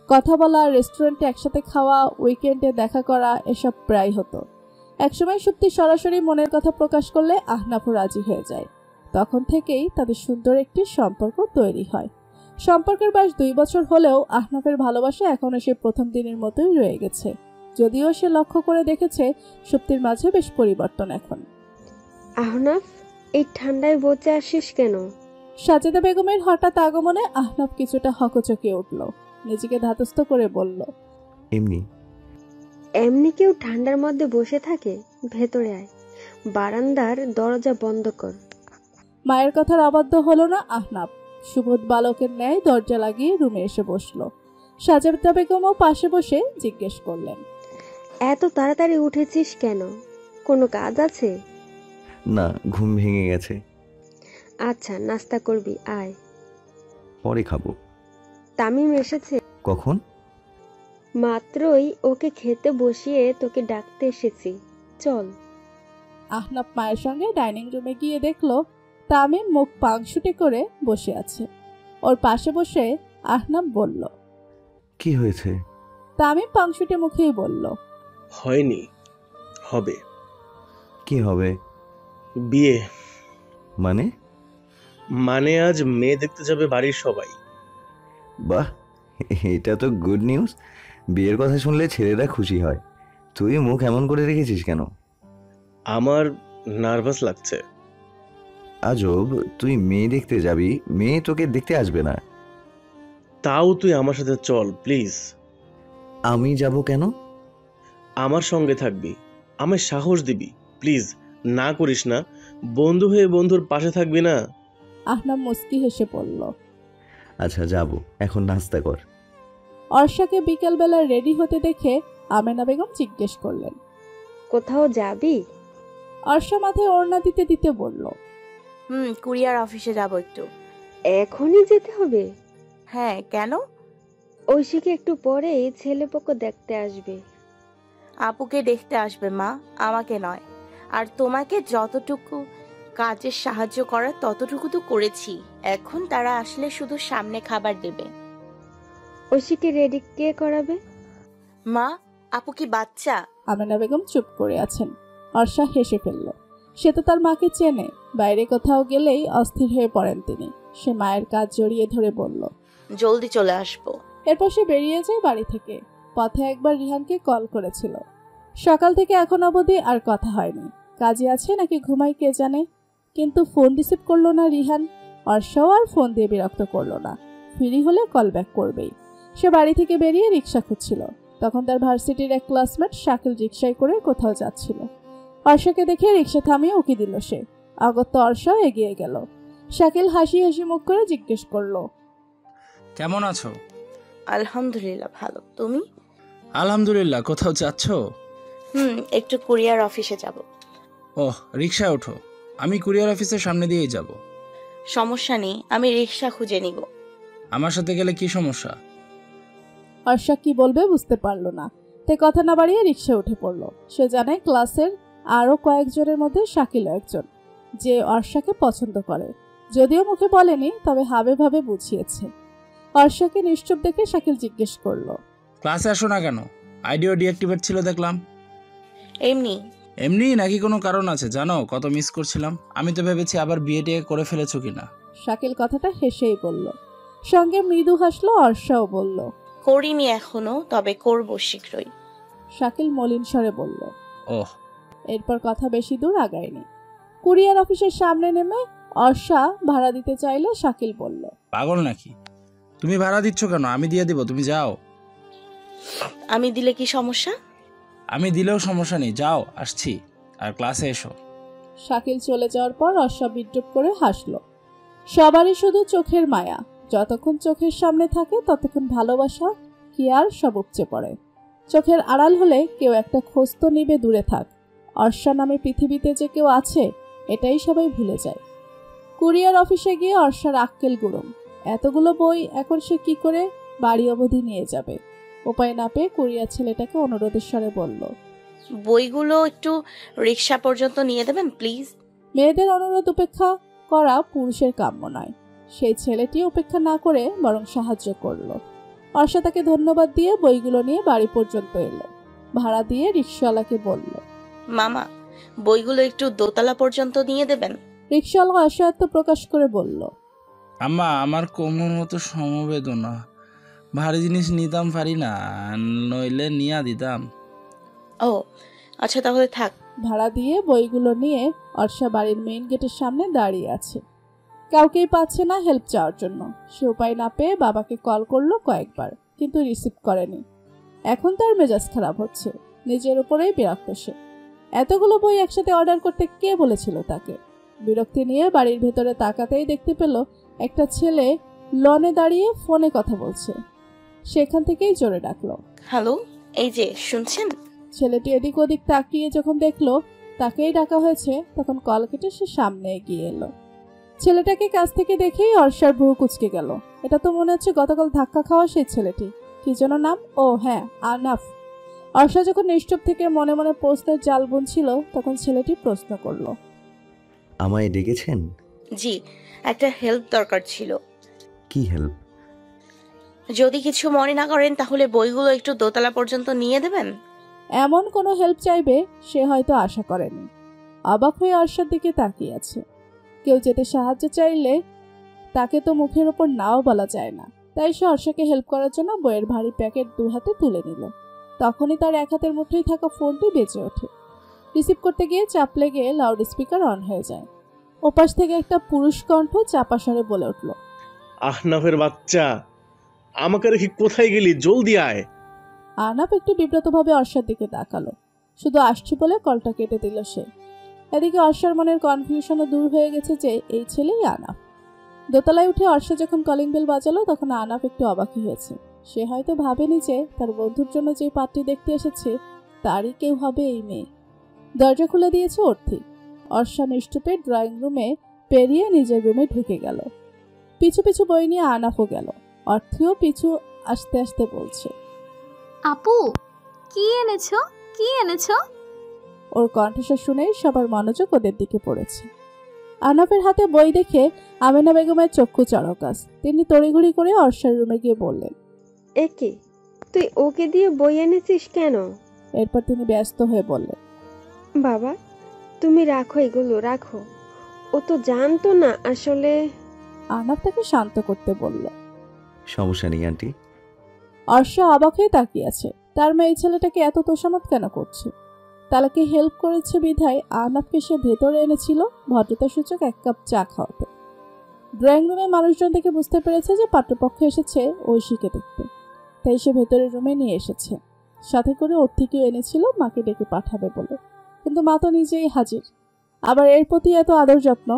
কথা বলা, রেস্টুরেন্টে একসাথে খাওয়া, উইকেন্ডে দেখা করা এসব প্রায় হতো। একসময় সুপ্তি সরাসরি মনের কথা প্রকাশ করলে আহনাফও রাজি হয়ে যায়। তখন থেকেই তাদের সুন্দর একটি সম্পর্ক তৈরি হয়। সম্পর্কের বয়স 2 বছর হলেও আহনাফের ভালোবাসা এখনো সে প্রথম দিনের মতোই রয়ে গেছে। যদিও সে লক্ষ্য করে দেখেছে সুপ্তির মাঝে বেশ পরিবর্তন এখন। আহনাফ, এই ঠান্ডায় বসে আসিস কেন? সাজেদা বেগমের হঠাৎ আগমনে আহনাফ কিছুটা হকচকিয়ে উঠল। নিজেকে ধাতস্থ করে বলল, এমনি। এমনি কেউ ঠান্ডার মধ্যে বসে থাকে? ভেতরে আয়, বারান্দার দরজা বন্ধ কর। মায়ের কথার অবাধ্য হলো না আহনাফ। সুবোধ বালকের ন্যায় দরজা লাগিয়ে রুমে এসে বসল। সাজেদা বেগমও পাশে বসে জিজ্ঞেস করলেন, এত তাড়াতাড়ি উঠেছিস কেন? কোনো কাজ আছে? না, ঘুম ভেঙে গেছে। আচ্ছা, নাস্তা করবি? আয়। পরে খাবো। তামিম এসেছে? কখন? মাত্রই ওকে খেতে বসিয়ে তোকে ডাকতে এসেছি। চল। আহনাফ মায়ের সঙ্গে ডাইনিং রুমে গিয়ে দেখলো তামিম মুখ পাংশুটে করে বসে আছে। ওর পাশে বসে আহনাফ বলল। কি হয়েছে? তামিম পাংশুটে মুখেই বলল, হয়নি, হবে। কি হবে? বিয়ে। মানে? মানে আজ মেয়ে দেখতে যাবে বাড়ির সবাই। বাহ, এটা তো গুড নিউজ। বিয়ের কথা শুনলে ছেলেরা খুশি হয়। তুই মুখ এমন করে রেখেছিস কেন? আমার নার্ভাস লাগছে। আজব, তুই মেয়ে দেখতে যাবি, মেয়ে তোকে দেখতে আসবে না। তাও তুই আমার সাথে চল প্লিজ। আমি যাব কেন? আমার সঙ্গে থাকবি, আমায় সাহস দিবি প্লিজ। না করিস না, বন্ধু হয়ে বন্ধুর পাশে থাকবি না? আহনাফ মুস্কি হেসে পড়ল। আচ্ছা যাব, এখন নাস্তা কর। অর্ষাকে বিকেলবেলা রেডি হতে দেখে আমেনা বেগম জিজ্ঞেস করলেন, কোথাও যাবি? অর্ষা মাথায় ওড়না দিতে দিতে বলল, কুরিয়ার অফিসে যাব একটু। এখনই যেতে হবে? হ্যাঁ, কেন? ঐশীকে একটু পরেই ছেলেপক্ষ দেখতে আসবে। আপুকে দেখতে আসবে মা, আমাকে নয়। আর তোমাকে যতটুকু কাজে সাহায্য করার ততটুকু তো করেছি। এখন তারা আসলে শুধু সামনে খাবার দেবে। ঐশীকে রেডি কে করাবে? মা, আপু কি বাচ্চা? আমেনা বেগম চুপ করে আছেন। অর্ষা হেসে ফেলল। সে তো তার মাকে চেনে, বাইরে কোথাও গেলেই অস্থির হয়ে পড়েন তিনি। সে মায়ের কাজ জড়িয়ে ধরে বলল, জলদি চলে আসবো। এরপর সে বেরিয়ে যায় বাড়ি থেকে। পথে একবার রিহানকে কল করেছিল। সকাল থেকে এখন অবধি আর কথা হয়নি। কাজে আছে নাকি ঘুমাই কে জানে, কিন্তু ফোন রিসিভ করলো না রিহান। অর্ষাও আর ফোন দিয়ে বিরক্ত করলো না, ফ্রি হলে কল ব্যাক করবেই। সে বাড়ি থেকে বেরিয়ে রিক্সা খুঁজছিল। তখন তার ভার্সিটির এক ক্লাসমেট শাকিল রিক্সায় করে কোথাও যাচ্ছিল। অর্ষাকে দেখে রিক্সা থামিয়ে উকি দিল সে। অগত্যা অর্ষাও এগিয়ে গেল। শাকিল হাসি হাসি মুখ করে জিজ্ঞেস করলো, কেমন আছো? আলহামদুলিল্লাহ ভালো, তুমি? আলহামদুলিল্লাহ। কোথাও যাচ্ছ? একটু কুরিয়ার অফিসে যাব। ওহ, রিক্সায় ওঠো, আমি কুরিয়ার অফিসের সামনে দিয়েই যাব। সমস্যা নেই, আমি রিক্সা খুঁজে নিব। আমার সাথে গেলে কি সমস্যা? অর্ষা কি বলবে বুঝতে পারল না, তাই কথা না বাড়িয়ে রিক্সায় উঠে পড়ল। সে জানে ক্লাসের আরো কয়েকজনের মধ্যে শাকিল একজন, যে অর্ষাকে পছন্দ করে। যদিও মুখে বলেনি, তবে হাবে ভাবে বুঝিয়েছে। অর্ষাকে নিশ্চুপ দেখে শাকিল জিজ্ঞেস করলো, ক্লাসে আসো না কেন? আইডিও ডিঅ্যাক্টিভেট ছিল দেখলাম। এমনি। এমনি নাকি কোনো কারণ আছে? জানো কত মিস করছিলাম। আমি তো ভেবেছি আবার বিয়েটি করে ফেলেছো কিনা। শাকিল কথাটা হেসেই বলল। সঙ্গে মৃদু হাসলো। অর্ষাও বলল, করিনি এখনো, তবে করব শীঘ্রই। শাকিল মলিন স্বরে বলল। ওহ। এরপর কথা বেশি দূর আগায়নি। কুরিয়ার অফিসের সামনে নেমে অর্ষা ভাড়া দিতে চাইলে শাকিল বলল, পাগল নাকি? তুমি ভাড়া দিচ্ছ কেন? আমি দিয়ে দিব, তুমি যাও। আমি দিলে কি সমস্যা? আমি দিলেও সমস্যা নেই, যাও, আসছি। আর ক্লাসে এসো। শাকিল চলে যাওয়ার পর অর্ষা বিদ্রুপ করে হাসলো। সবারই শুধু চোখের মায়া। যতক্ষণ চোখের সামনে থাকে ততক্ষণ ভালোবাসা কি আর সব উপচে পড়ে। চোখের আড়াল হলে কেউ একটা খোঁজ তো নিবে দূরে থাক। অর্ষা নামে পৃথিবীতে যে কেউ আছে এটাই সবাই ভুলে যায়। কুরিয়ার অফিসে গিয়ে অর্ষার আক্কেল গুড়ুম। এতগুলো বই এখন সে কি করে বাড়ি অবধি নিয়ে যাবে? উপায় না পেয়ে কুরিয়ার ছেলেটাকে অনুরোধের স্বরে বলল, বইগুলো একটু রিক্সা পর্যন্ত নিয়ে দেবেন প্লিজ। মেয়েদের অনুরোধ উপেক্ষা করা পুরুষের কাম্য নয়। সেই ছেলেটি উপেক্ষা না করে বরং সাহায্য করল। অর্ষা তাকে ধন্যবাদ দিয়ে বইগুলো নিয়ে বাড়ি পর্যন্ত এলো। ভাড়া দিয়ে রিক্সাওয়ালাকে বলল, মামা, বইগুলো একটু দোতলা পর্যন্ত নিয়ে দেবেন। রিক্সাওয়ালা অসহায়ত্ব প্রকাশ করে বলল, আম্মা, আমার কোমর মতো সমবেদনা, ভারী জিনিস নিতাম পারি না, নইলে নিয়া দিতাম। ও আচ্ছা, তাহলে থাক। ভাড়া দিয়ে বইগুলো নিয়ে অর্ষা বাড়ির মেইন গেটের সামনে দাঁড়িয়ে আছে। কাউকেই পাচ্ছে না হেল্প চাওয়ার জন্য। সে উপায় না পেয়ে বাবাকে কল করলো কয়েকবার, কিন্তু রিসিভ করেনি। এখন তার মেজাজ খারাপ হচ্ছে। নিজের উপরেই বিরক্ত সে। এতগুলো বই একসাথে অর্ডার করতে কে বলেছিল তাকে? বিরক্তি নিয়ে বাড়ির ভেতরে তাকাতেই দেখতে পেল একটা ছেলে লনে দাঁড়িয়ে ফোনে কথা বলছে। সেখান থেকেই জোরে ডাকলো, হ্যালো, এই যে শুনছেন? ছেলেটি এদিক ওদিক তাকিয়ে যখন দেখলো তাকেই ডাকা হয়েছে, তখন কল কেটে সে সামনে এগিয়ে এলো। ছেলেটাকে কাছ থেকে দেখেই অর্ষার ভ্রু কুঁচকে গেল। এটা তো মনে হচ্ছে গতকাল ধাক্কা খাওয়া সেই ছেলেটি। কি যেন নাম? ও হ্যাঁ, আহনাফ। অর্ষা যখন নিশ্চুপ থেকে মনে মনে প্রশ্নের জাল বুনছিল তখন ছেলেটি প্রশ্ন করলো, আমায় ডেকেছেন? জি, একটা হেল্প দরকার ছিল। কি হেল্প? যদি কিছু মনে না করেন তাহলে বইগুলো একটু দোতলা পর্যন্ত নিয়ে দেবেন। এমন কোনো হেল্প চাইবে সে হয়তো আশা করেনি। অবাক হয়ে অর্ষার দিকে তাকিয়ে আছে। কেউ যেতে সাহায্য চাইলে তাকে তো মুখের ওপর নাও বলা যায় না। তাই সে অর্ষাকে হেল্প করার জন্য বইয়ের ভারী প্যাকেট 2 হাতে তুলে নিল। তখনই তার এক হাতের মুঠোয় থাকা ফোনটি বেজে ওঠে। রিসিভ করতে গিয়ে চাপ লেগে লাউড স্পিকার অন হয়ে যায়। ওপাশ থেকে একটা পুরুষ কণ্ঠ চাপা স্বরে বলে উঠল, আহনাফের বাচ্চা, আমাকে রেখে কোথায় গেলি? জলদি আয়। আহনাফ একটু বিব্রতভাবে অর্ষার দিকে তাকালো। শুধু আসছি বলে কলটা কেটে দিল সে। এদিকে অর্ষার মনের কনফিউশনও দূর হয়ে গেছে যে এই ছেলেই আহনাফ। দোতলায় উঠে অর্ষা যখন কলিং বেল বাজালো তখন আহনাফ একটু অবাকই হয়েছে। সে হয়তো ভাবেনি যে তার বন্ধুর জন্য যে পাত্রী দেখতে এসেছে তারই কেউ হবে এই মেয়ে। দরজা খুলে দিয়েছে অর্থি। অর্ষা নিশ্চুপে ড্রয়িং রুমে পেরিয়ে নিজের রুমে ঢুকে গেল। পিছু পিছু বই নিয়ে আহনাফও গেল। অর্থিও পিছু আস্তে আস্তে বলছে, আপু, কি এনেছো? কি এনেছো? ওর কণ্ঠস্বর শুনেই সবার মনোযোগ ওদের দিকে পড়েছে। আহনাফের হাতে বই দেখে আমেনা বেগমের চক্ষু চড়কাস। তিনি তড়িঘড়ি করে অর্ষার রুমে গিয়ে বললেন, একে তুই ওকে দিয়ে বই এনেছিস কেন? এরপর তিনি ব্যস্ত হয়ে বললেন, বাবা, তুমি রাখো, এগুলো রাখো। ও তো জানতো না আসলে। আহনাফ তাকে শান্ত করতে বলল, সমস্যা নেই আন্টি। অর্ষা অবাক হয়ে তাকিয়ে আছে। তার মেয়ে এই ছেলেটাকে এত তোষামত কেন করছে? তালাকে হেল্প করেছে বিধায় আহনাফকে সে ভেতরে এনেছিল ভদ্রতা সূচক 1 কাপ চা খাওয়াতে। ড্রয়িং রুমে মানুষজন থেকে বুঝতে পেরেছে যে পাত্রপক্ষ এসেছে ঐশীকে দেখতে, তাই সে ভেতরের রুমে নিয়ে এসেছে। সাথে করে অর্থিকেও এনেছিল মাকে ডেকে পাঠাবে বলে, কিন্তু মা তো নিজেই হাজির। আবার এর প্রতি এত আদর যত্ন।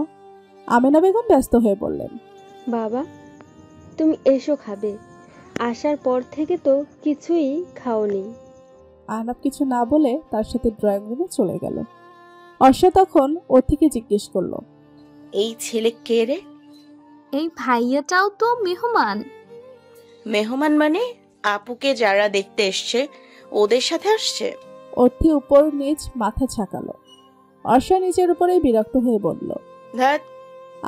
আমেনা বেগম ব্যস্ত হয়ে বললেন, বাবা, তুমি এসো, খাবে। আসার পর থেকে তো কিছুই খাওনি। আহনাফ কিছু না বলে তার সাথে ড্রয়িং রুমে চলে গেল। অর্ষা তখন অর্থিকে জিজ্ঞেস করলো, এই ছেলে কে রে? এই ভাইয়াটাও তো মেহমান। মেহমান মানে? আপুকে যারা দেখতে এসছে ওদের সাথে আসছে? অর্থি উপর নিচ মাথা ছাকালো। অর্ষা নিজের উপরেই বিরক্ত হয়ে বলল, ধ্যাৎ।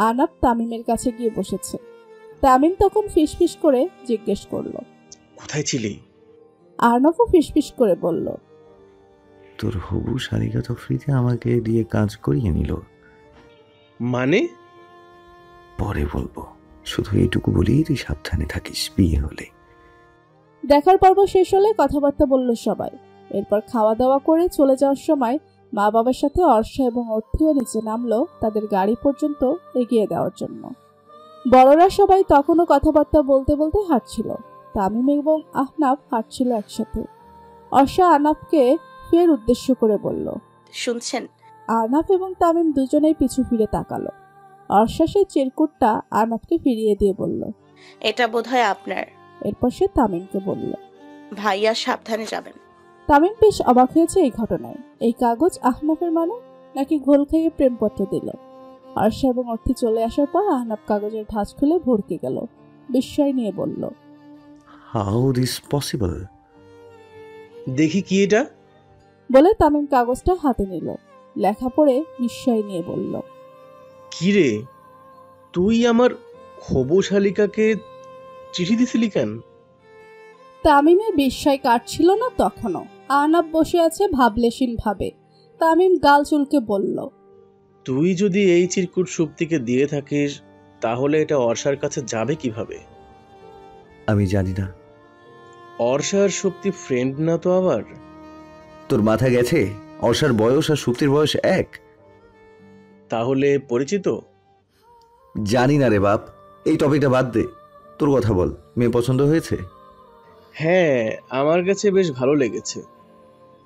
আহনাফ তামিমের কাছে গিয়ে বসেছে। তামিম তখন ফিসফিস করে জিজ্ঞেস করলো, কোথায় ছিলি? আহনাফও ফিসফিস করে বলল, তোর হবু শালিকা তো ফ্রিতে আমাকে দিয়ে কাজ করিয়ে নিল। মানে? পরে বলবো, শুধু এইটুকু বলি তুই সাবধানে থাকিস বিয়ে হলে। দেখার পর্ব শেষ হলে কথাবার্তা বলল সবাই। এরপর খাওয়া দাওয়া করে চলে যাওয়ার সময় মা বাবার সাথে অর্ষা এবং অর্থিও নিচে নামলো তাদের গাড়ি পর্যন্ত এগিয়ে দেওয়ার জন্য। বড়রা সবাই তখনও কথাবার্তা বলতে বলতে হাঁটছিল। তামিম এবং আহনাফ হাঁটছিল একসাথে। অর্ষা আহনাফকে ফের উদ্দেশ্য করে বলল, শুনছেন? আহনাফ এবং তামিম দুজনেই পিছু ফিরে তাকালো। অর্ষা সেই চিরকুটটা আহনাফকে ফিরিয়ে দিয়ে বলল, এটা বোধহয় আপনার। এরপর সে তামিমকে বলল, ভাইয়া সাবধানে যাবেন। তামিম বেশ অবাক হয়েছে এই ঘটনায়। এই কাগজ আহনাফের মানে, নাকি ঘোল খাইয়ে প্রেমপত্র দিল? অর্ষা এবং অর্থি চলে আসার পর আহনাফ কাগজের ভাঁজ খুলে ভরকে গেল। বিস্ময় নিয়ে বলল, হাউ দিস পসিবল? দেখি কি এটা। বলে তামিম কাগজটা হাতে নিল। লেখা পড়ে বিস্ময় নিয়ে বলল, কি রে, তুই আমার হবু শালিকাকে চিঠি দিছিলি কেন? তামিমের বিস্ময় কাটছিল না তখনও। আহনাফ বসে আছে ভাবলেশীন ভাবে। তামিম গাল চুলকে বলল, তুই যদি এই চিরকুট সুপ্তিকে দিয়ে থাকিস তাহলে এটা অর্ষার কাছে যাবে কিভাবে? আমি জানি না। অর্ষার সুপ্তি ফ্রেন্ড না তো আবার? তোর মাথা গেছে? অর্ষার বয়স আর সুপ্তির বয়স এক? তাহলে পরিচিত? জানি না রে বাপ, এই টপিকটা বাদ দে। তোর কথা বল, মেয়ে পছন্দ হয়েছে? হ্যাঁ, আমার কাছে বেশ ভালো লেগেছে।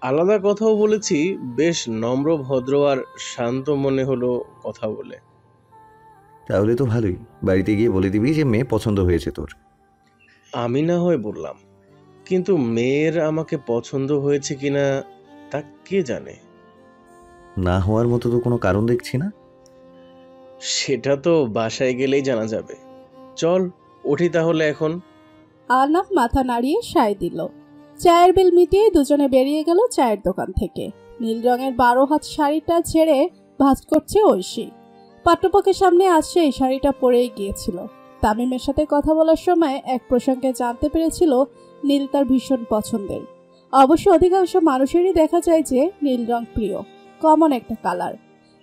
আলাদা কথাও বলেছি, বেশ নম্র ভদ্র আর শান্ত মনে হলো কথা বলে। তাহলে তো ভালোই। বাড়িতে গিয়ে বলে দিবি যে মেয়ে পছন্দ হয়েছে তোর। আমি না হয় বললাম, কিন্তু মেয়ের আমাকে পছন্দ হয়েছে কিনা তা কে জানে? না হওয়ার মতো তো কোনো কারণ দেখছি না। সেটা তো বাসায় গেলেই জানা যাবে। চল উঠি তাহলে এখন। আহনাফ মাথা নাড়িয়ে সায় দিল। চায়ের বিল মিটিয়ে দুজনে বেরিয়ে গেল চায়ের দোকান থেকে। নীল রঙের 12 হাত শাড়িটা ছেড়ে ভাঁজ করছে ঐশী। পাঠ্যপক্ষের সামনে আজ সেই শাড়িটা পরেই গিয়েছিল। তামিমের সাথে কথা বলার সময় এক প্রসঙ্গে জানতে পেরেছিল নীল তার ভীষণ পছন্দের। অবশ্য অধিকাংশ মানুষেরই দেখা যায় যে নীল রং প্রিয়, কমন একটা কালার।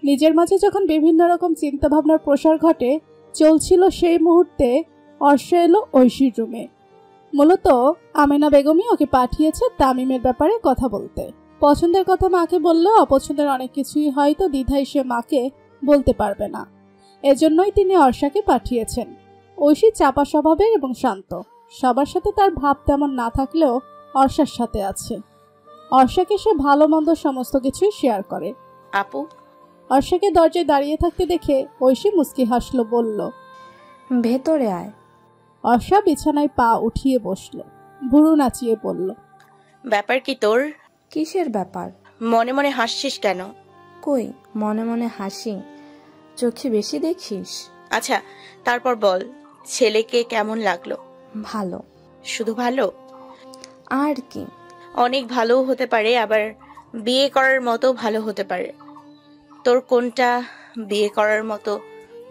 নিজের মাঝে যখন বিভিন্ন রকম চিন্তাভাবনার প্রসার ঘটে চলছিল সেই মুহূর্তে অর্ষা এলো ঐশীর রুমে। মূলত আমেনা বেগমই ওকে পাঠিয়েছে তামিমের ব্যাপারে কথা বলতে। পছন্দের কথা মাকে বললেও অপছন্দের অনেক কিছুই হয়তো দ্বিধায় সে মাকে বলতে পারবে না। এজন্যই তিনি অর্ষাকে পাঠিয়েছেন। ঐশী চাপা স্বভাবের এবং শান্ত, সবার সাথে তার ভাব তেমন না থাকলেও অর্ষার সাথে আছে। অর্ষাকে সে ভালো মন্দ সমস্ত কিছুই শেয়ার করে। আপু, অর্ষাকে দরজায় দাঁড়িয়ে থাকতে দেখে ঐশী মুচকি হাসলো, বলল, ভেতরে আয়। অর্ষা বিছানায় পা উঠিয়ে বসলো, ভুরু নাচিয়ে বলল, ব্যাপার কি তোর? কিসের ব্যাপার? মনে মনে হাসছিস কেন? কই মনে মনে হাসি, চোখে বেশি দেখিস? আচ্ছা তারপর বল, ছেলেকে কেমন লাগলো? ভালো। শুধু ভালো? আর কি? অনেক ভালো হতে পারে, আবার বিয়ে করার মতো ভালো হতে পারে। তোর কোনটা বিয়ে করার মতো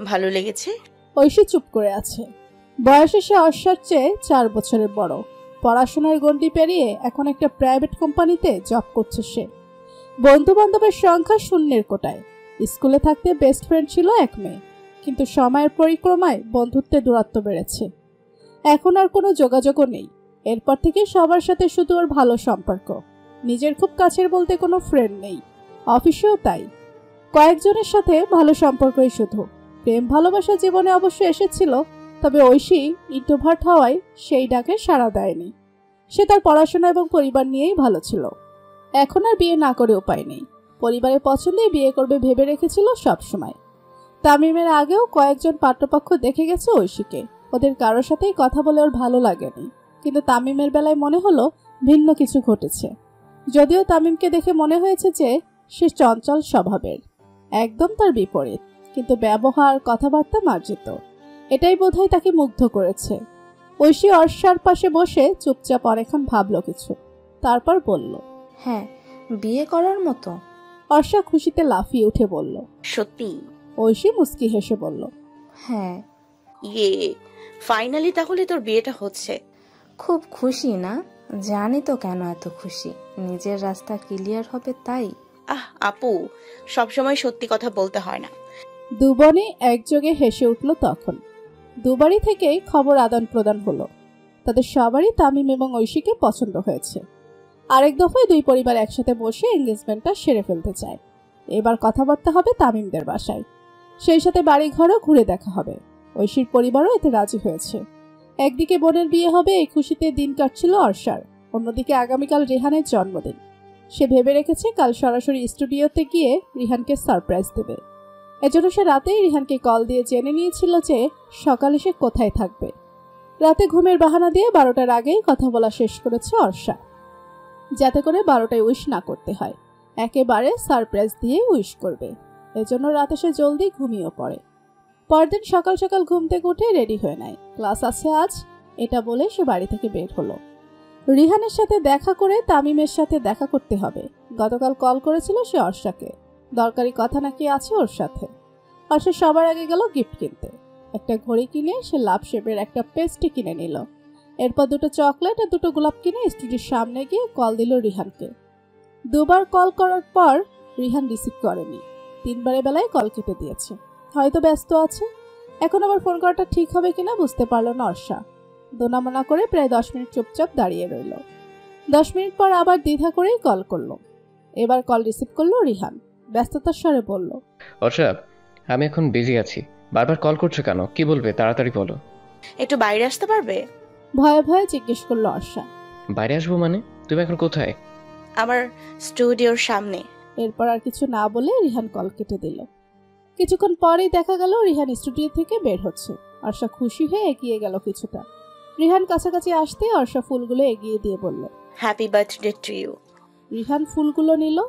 ভালো লেগেছে? ঐশী চুপ করে আছে। বয়সে সে অর্ষার চেয়ে 4 বছরের বড়। পড়াশোনার গণ্ডি পেরিয়ে এখন একটা প্রাইভেট কোম্পানিতে জব করছে সে। বন্ধু বান্ধবের সংখ্যা শূন্যের কোটায়। স্কুলে থাকতে বেস্ট ফ্রেন্ড ছিল এক মেয়ে, কিন্তু সময়ের পরিক্রমায় বন্ধুত্বের দূরত্ব বেড়েছে। এখন আর কোনো যোগাযোগও নেই। এরপর থেকে সবার সাথে শুধু ওর ভালো সম্পর্ক। নিজের খুব কাছের বলতে কোনো ফ্রেন্ড নেই, অফিসেও তাই। কয়েকজনের সাথে ভালো সম্পর্কই শুধু। প্রেম ভালোবাসা জীবনে অবশ্য এসেছিল, তবে ঐশী ইন্ট্রোভার্ট হওয়ায় সেই ডাকে সাড়া দেয়নি। সে তার পড়াশোনা এবং পরিবার নিয়েই ভালো ছিল। এখন আর বিয়ে না করে উপায় নেই। পরিবারের পছন্দেই বিয়ে করবে ভেবে রেখেছিল সবসময়। তামিমের আগেও কয়েকজন পাত্রপক্ষ দেখে গেছে ঐশীকে। ওদের কারোর সাথেই কথা বলে ওর ভালো লাগেনি, কিন্তু তামিমের বেলায় মনে হলো ভিন্ন কিছু ঘটেছে। যদিও তামিমকে দেখে মনে হয়েছে যে সে চঞ্চল স্বভাবের, একদম তার বিপরীত, কিন্তু ব্যবহার কথাবার্তা মার্জিত। এটাই বোধহয় তাকে মুগ্ধ করেছে। ঐশী অর্ষার পাশে বসে চুপচাপ অনেকক্ষণ ভাবল কিছু, তারপর বলল, হ্যাঁ, বিয়ে করার মতো। অর্ষা খুশিতে লাফিয়ে উঠে বলল, সত্যি? ঐশী মুস্কি হেসে বলল, হ্যাঁ। ইয়ে, ফাইনালি তাহলে তোর বিয়েটা হচ্ছে? খুব খুশি না? জানি তো কেন এত খুশি, নিজের রাস্তা ক্লিয়ার হবে তাই। আপু, সবসময় সত্যি কথা বলতে হয় না। দুবনে একযোগে হেসে উঠল তখন। দুবারই থেকেই খবর আদান প্রদান হলো। তাদের সবারই তামিম এবং ঐশীকে পছন্দ হয়েছে। আরেক দফায় দুই পরিবার একসাথে বসে এঙ্গেজমেন্টটা সেরে ফেলতে চায়। এবার কথাবার্তা হবে তামিমদের বাসায়, সেই সাথে বাড়ি ঘরও ঘুরে দেখা হবে। ঐশীর পরিবারও এতে রাজি হয়েছে। একদিকে বোনের বিয়ে হবে, এই খুশিতে দিন কাটছিল অর্ষার। অন্যদিকে আগামীকাল রেহানের জন্মদিন। সে ভেবে রেখেছে কাল সরাসরি স্টুডিওতে গিয়ে রিহানকে সারপ্রাইজ দেবে। এজন্য সে রাতেই রিহানকে কল দিয়ে জেনে নিয়েছিল যে সকালে সে কোথায় থাকবে। রাতে ঘুমের বাহানা দিয়ে 12টার আগেই কথা বলা শেষ করেছে অর্ষা, যাতে করে 12টায় উইশ না করতে হয়। একেবারে সারপ্রাইজ দিয়েই উইশ করবে। এজন্য রাতে সে জলদি ঘুমিয়ে পড়ে। পরদিন সকাল সকাল ঘুম থেকে উঠে রেডি হয়ে নেয়। ক্লাস আছে আজ, এটা বলে সে বাড়ি থেকে বের হলো। রিহানের সাথে দেখা করে তামিমের সাথে দেখা করতে হবে। গতকাল কল করেছিল সে অর্ষাকে, দরকারি কথা নাকি আছে ওর সাথে। অর্ষা সবার আগে গেল গিফট কিনতে। একটা ঘড়ি কিনে সে লাভ শেপের একটা পেস্ট্রি কিনে নিল। এরপর 2টো চকলেট আর 2টো গোলাপ কিনে স্টুডিওর সামনে গিয়ে কল দিল রিহানকে। 2বার কল করার পর রিহান রিসিভ করেনি। 3বারের বেলায় কল কেটে দিয়েছে, হয়তো ব্যস্ত আছে। এখন আবার ফোন করাটা ঠিক হবে কিনা বুঝতে পারল না অর্ষা। দোনামোনা করে প্রায় 10 মিনিট চুপচাপ দাঁড়িয়ে রইল। 10 মিনিট পর আবার দ্বিধা করেই কল করলো। এবার কল রিসিভ করলো রিহান। ব্যস্ততার স্বরে বলল, অর্ষা, আমি এখন বিজি আছি। বারবার কল করছো কেন? কি বলবে? তাড়াতাড়ি বলো। একটু বাইরে আসতে পারবে? ভয়ে ভয়ে জিজ্ঞেস করলো অর্ষা। বাইরে আসবো মানে? তুমি এখন কোথায়? আমার স্টুডিওর সামনে। এরপর আর কিছু না বলে রিহান কল কেটে দিল। কিছুক্ষণ পরেই দেখা গেল রিহান স্টুডিও থেকে বের হচ্ছে। অর্ষা খুশি হয়ে এগিয়ে গেল কিছুটা। রিহান কাছাকাছি আসতে অর্ষা ফুলগুলো এগিয়ে দিয়ে বলল, happy birthday to you. Rihan ফুলগুলো নিল,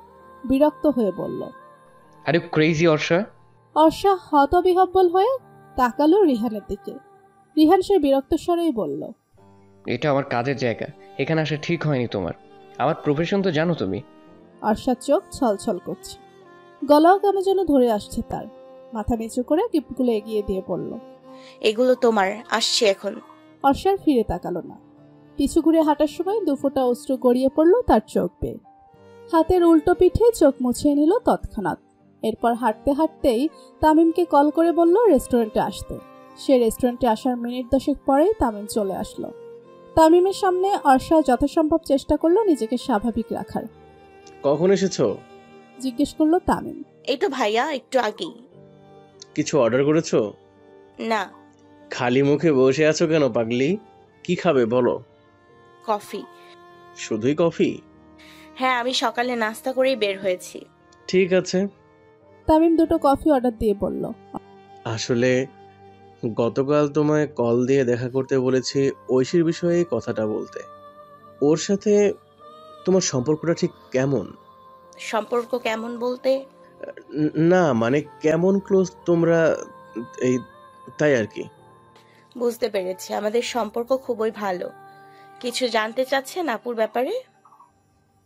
বিরক্ত হয়ে বলল, are you crazy Arsha? Arsha হতবিহ্বল হয়ে তাকালো রিহানের দিকে। রিহান সে বিরক্ত স্বরেই বলল, এটা আমার কাজের জায়গা, এখানে আসা ঠিক হয়নি তোমার। আমার প্রফেশন তো জানো তুমি। অর্ষার চোখ ছলছল করছে, গলাও কেমন যেন ধরে আসছে তার। মাথা নিচু করে গিফটগুলো এগিয়ে দিয়ে বলল, এগুলো তোমার, আসছি এখন। অর্ষার ফিরে তাকালো না। পিছু ঘুরে হাঁটার সময় দুফোঁটা অশ্রু গড়িয়ে পড়ল তার চোখ বেয়ে। হাতের উল্টো পিঠে চোখ মুছিয়ে নিল তৎক্ষণাৎ। এরপর হাঁটতে হাঁটতেই তামিমকে কল করে বলল রেস্টুরেন্টে আসতে। সে রেস্টুরেন্টে আসার মিনিট 10 পরেই তামিম চলে আসলো। তামিমের সামনে অর্ষা যথাসম্ভব চেষ্টা করলো নিজেকে স্বাভাবিক রাখার। কখন এসেছো? জিজ্ঞেস করলো তামিম। এই তো ভাইয়া, একটু আগেই। কিছু অর্ডার করেছো? না। খালি মুখে বসে আছো কেন পাগলি? কি খাবে বলো? কফি। শুধুই কফি? হ্যাঁ, আমি সকালে নাস্তা করেই বের হয়েছি। ঠিক আছে। তামিম 2টো কফি অর্ডার দিয়ে বলল, আসলে গতকাল তোমায় কল দিয়ে দেখা করতে বলেছি ঐশীর বিষয়ে কথাটা বলতে। ওর সাথে তোমার সম্পর্কটা ঠিক কেমন? সম্পর্ক কেমন বলতে? না মানে কেমন ক্লোজ তোমরা, এই তাই আর কি। বুঝতে পেরেছি, আমাদের সম্পর্ক খুবই ভালো। কিছু জানতে চাচ্ছেন আপুর ব্যাপারে?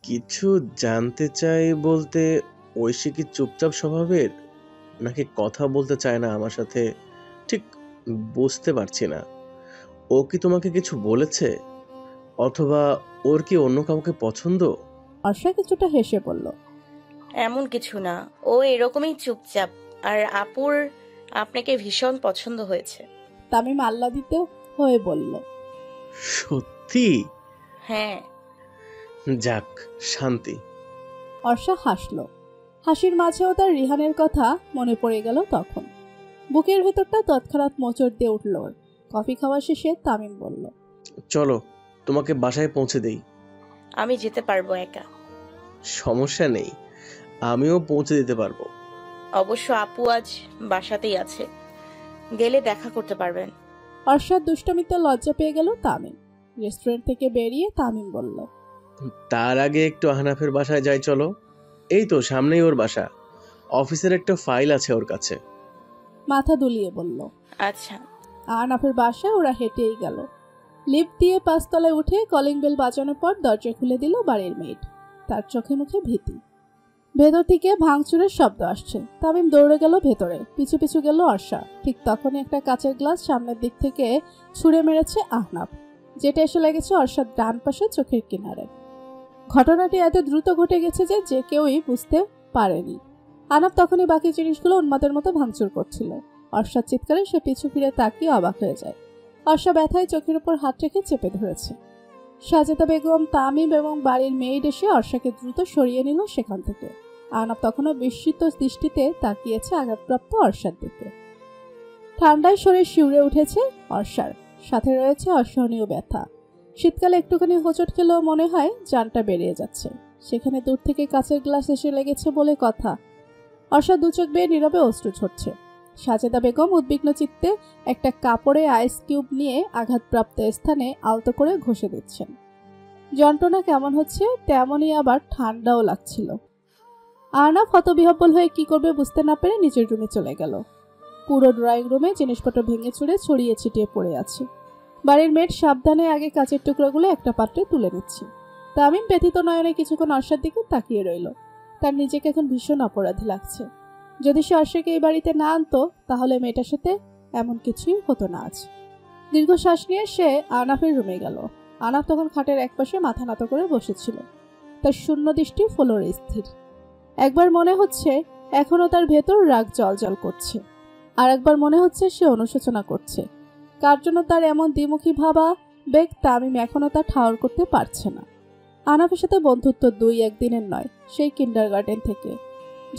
কিছু জানতে চাই বলতে, ঐশী কি চুপচাপ স্বভাবের নাকি কথা বলতে চায় না আমার সাথে, ঠিক বুঝতে পারছি না। ও কি তোমাকে কিছু বলেছে, অথবা ওর কি অন্য কাউকে পছন্দ? অর্ষা কিছুটা হেসে বলল, এমন কিছু না, ও এরকমই চুপচাপ। আর আপুর আপনাকে ভীষণ পছন্দ হয়েছে। তামিম আহ্লাদিত হয়ে বলল, সত্যি? হ্যাঁ। যাক, শান্তি। অর্ষা হাসল। হাসির মাঝেও তার রিহানের কথা মনে পড়ে গেল তখন। বুকের ভেতরটা তৎক্ষণাৎ মোচড় দিয়ে উঠল ওর। কফি খাওয়া শেষে তামিম বলল, চলো তোমাকে বাসায় পৌঁছে দেই। আমি যেতে পারবো একা। সমস্যা নেই, আমিও পৌঁছে দিতে পারবো। অবশ্য আপু আজ বাসাতেই আছে, গেলে দেখা করতে পারবেন। অর্ষার দুষ্টমিতে লজ্জা পেয়ে গেল তামিম। রেস্টুরেন্ট থেকে বেরিয়ে তামিম বলল, তার আগে একটু আহনাফের বাসায় যাই চলো। এই তো সামনেই ওর বাসা, অফিসের একটা ফাইল আছে ওর কাছে। মাথা দুলিয়ে বলল, আচ্ছা। আহনাফের বাসায় ওরা হেঁটেই গেল। লিফট দিয়ে 5 তলায় উঠে কলিং বেল বাজানোর পর দরজা খুলে দিল বাড়ির মেয়েট। তার চোখে মুখে ভীতি। ভেতর থেকে ভাঙচুরের শব্দ আসছে। তামিম দৌড়ে গেল ভেতরে, পিছু পিছু গেল অর্ষা। ঠিক তখনই একটা কাচের গ্লাস সামনের দিক থেকে ছুঁড়ে মেরেছে আহনাফ, যেটা এসে লেগেছে অর্ষার ডান পাশে চোখের কিনারে। ঘটনাটি এত দ্রুত ঘটে গেছে যে কেউই বুঝতে পারেনি। আহনাফ তখনই বাকি জিনিসগুলো উন্মাদের মতো ভাঙচুর করছিল। অর্ষার চিৎকারে সে পিছু ফিরে তাকিয়ে অবাক হয়ে যায়। অর্ষা ব্যথায় চোখের উপর হাত রেখে চেপে ধরেছে। সাজেদা বেগম, তামিম এবং বাড়ির মেয়েড এসে অর্ষাকে দ্রুত সরিয়ে নিল সেখান থেকে। আহনাফ তখনও বিস্মিত দৃষ্টিতে তাকিয়েছে আঘাতপ্রাপ্ত অর্ষার দিকে। ঠান্ডায় শরীর শিউরে উঠেছে অর্ষার, সাথে রয়েছে অসহনীয় ব্যথা। শীতকালে একটুখানি হোঁচট খেলেও মনে হয় জানটা বেরিয়ে যাচ্ছে। সেখানে দূর থেকে কাচের গ্লাস এসে লেগেছে বলে কথা। অর্ষা দু চোখ বেয়ে নীরবে অশ্রু ঝরছে। সাজেদা বেগম উদ্বিগ্ন চিত্তে একটা কাপড়ে আইস কিউব নিয়ে আঘাতপ্রাপ্ত স্থানে আলতো করে ঘষে দিচ্ছেন। যন্ত্রণা কেমন হচ্ছে তেমনই আবার ঠান্ডাও লাগছিল। আহনাফ হতবিহ্বল হয়ে কি করবে বুঝতে না পেরে নিজের রুমে চলে গেল। পুরো ড্রয়িং রুমে জিনিসপত্র ভেঙে চুরে ছড়িয়ে ছিটিয়ে পড়ে আছে। বাড়ির মেয়ের সাবধানে আগে কাচের টুকরোগুলো একটা পাত্রে তুলে নিচ্ছি। তামিম ব্যথিত নয়নে কিছুক্ষণ অর্ষার দিকে তাকিয়ে রইল। তার নিজেকে এখন ভীষণ অপরাধী লাগছে। যদি সে অর্ষাকে এই বাড়িতে না আনতো তাহলে মেয়েটার সাথে এমন কিছুই হতো না আজ। দীর্ঘশ্বাস নিয়ে সে আহনাফের রুমে গেল। আহনাফ তখন খাটের একপাশে মাথা নত করে বসেছিল। তার শূন্য দৃষ্টি ফ্লোরে স্থির। একবার মনে হচ্ছে এখনো তার ভেতর রাগ জ্বলজ্বল করছে, আর একবার মনে হচ্ছে সে অনুশোচনা করছে। কার জন্য তার এমন দ্বিমুখী ভাবা বেগ তামিম এখনো তা ঠাওর করতে পারছে না। আহনাফের সাথে বন্ধুত্ব 2-1 দিনের নয়, সেই কিন্ডারগার্টেন থেকে,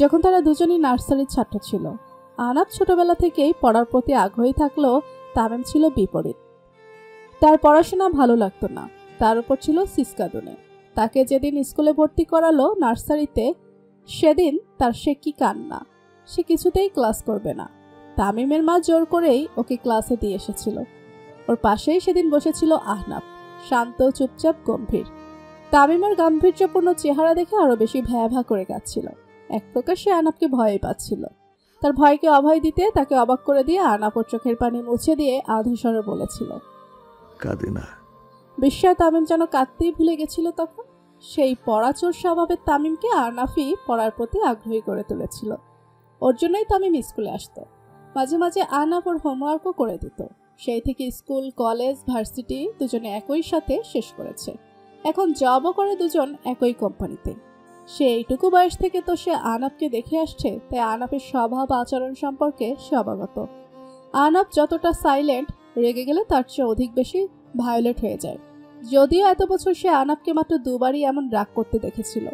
যখন তারা দুজনই নার্সারির ছাত্র ছিল। আহনাফ ছোটবেলা থেকেই পড়ার প্রতি আগ্রহী থাকলেও তামিম ছিল বিপরীত। তার পড়াশোনা ভালো লাগতো না, তার উপর ছিল সিসকাদুনে। তাকে যেদিন স্কুলে ভর্তি করালো নার্সারিতে, সেদিন তার সে কি কান্না। সে কিছুতেই ক্লাস করবে না। তামিমের মা জোর করেই ওকে ক্লাসে দিয়ে এসেছিল। ওর পাশেই সেদিন বসেছিল আহনাফ, শান্ত, চুপচাপ, গম্ভীর। তামিমের গাম্ভীর্যপূর্ণ চেহারা দেখে আরো বেশি ভ্যা করে কাঁদছিল। এক প্রকার সে আহনাফকে ভয় পাচ্ছিল। তার ভয়কে অভয় দিতে তাকে অবাক করে দিয়ে আহনাফ ওর চোখের পানি মুছে দিয়ে আধো স্বরে বলেছিল, কাঁদে না, বিস্ময়ে তামিম যেন কাঁদতেই ভুলে গেছিল তখন। সেই পড়াচোর স্বভাবের তামিমকে আহনাফই পড়ার প্রতি আগ্রহী করে তুলেছিল। ওর জন্যই তামিম স্কুলে আসতো। মাঝে মাঝে আহনাফ ওর হোমওয়ার্কও করে দিত। সেই থেকে স্কুল, কলেজ, ভার্সিটি দুজনে একই সাথে শেষ করেছে। এখন জবও করে দুজন একই কোম্পানিতে। সে এইটুকু বয়স থেকে তো সে আহনাফকে দেখে আসছে, তাই আহনাফের স্বভাব আচরণ সম্পর্কে সে অবগত। আহনাফ যতটা সাইলেন্ট, রেগে গেলে তার চেয়ে অধিক বেশি ভায়োলেট হয়ে যায়। যদিও এত বছর সে আহনাফকে মাত্র দুবারই এমন রাগ করতে দেখেছিল।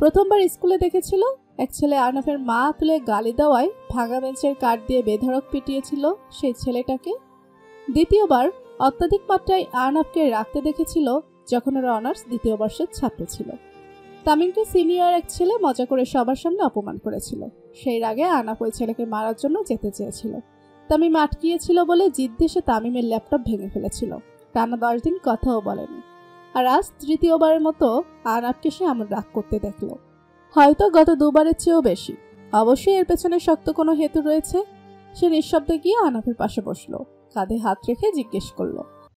প্রথমবার স্কুলে দেখেছিল এক ছেলে আহনাফের মা তুলে গালি দেওয়ায় ভাঙা বেঞ্চের কাঠ দিয়ে বেধড়ক পিটিয়েছিল সেই ছেলেটাকে। দ্বিতীয়বার অত্যাধিক মাত্রায় আহনাফকে রাখতে দেখেছিল যখন ওরা অনার্স দ্বিতীয় বর্ষের ছাত্র ছিল। তামিমকে সিনিয়র এক ছেলে মজা করে সবার সামনে অপমান করেছিল। সেই রাগে আহনাফ ওই ছেলেকে মারার জন্য যেতে চেয়েছিল। তামিম আটকিয়েছিল বলে জিদ্দে সে তামিমের ল্যাপটপ ভেঙে ফেলেছিল। টানা 10 দিন কথাও বলেনি। আর আজ তৃতীয়বারের মতো আহনাফকে সে এমন রাগ করতে দেখল, হয়তো গত দুবারের চেয়েও বেশি। অবশ্যই এর পেছনে শক্ত কোনো হেতু রয়েছে। সে নিঃশব্দে গিয়ে আহনাফের পাশে বসলো, কাঁধে হাত রেখে জিজ্ঞেস করলো,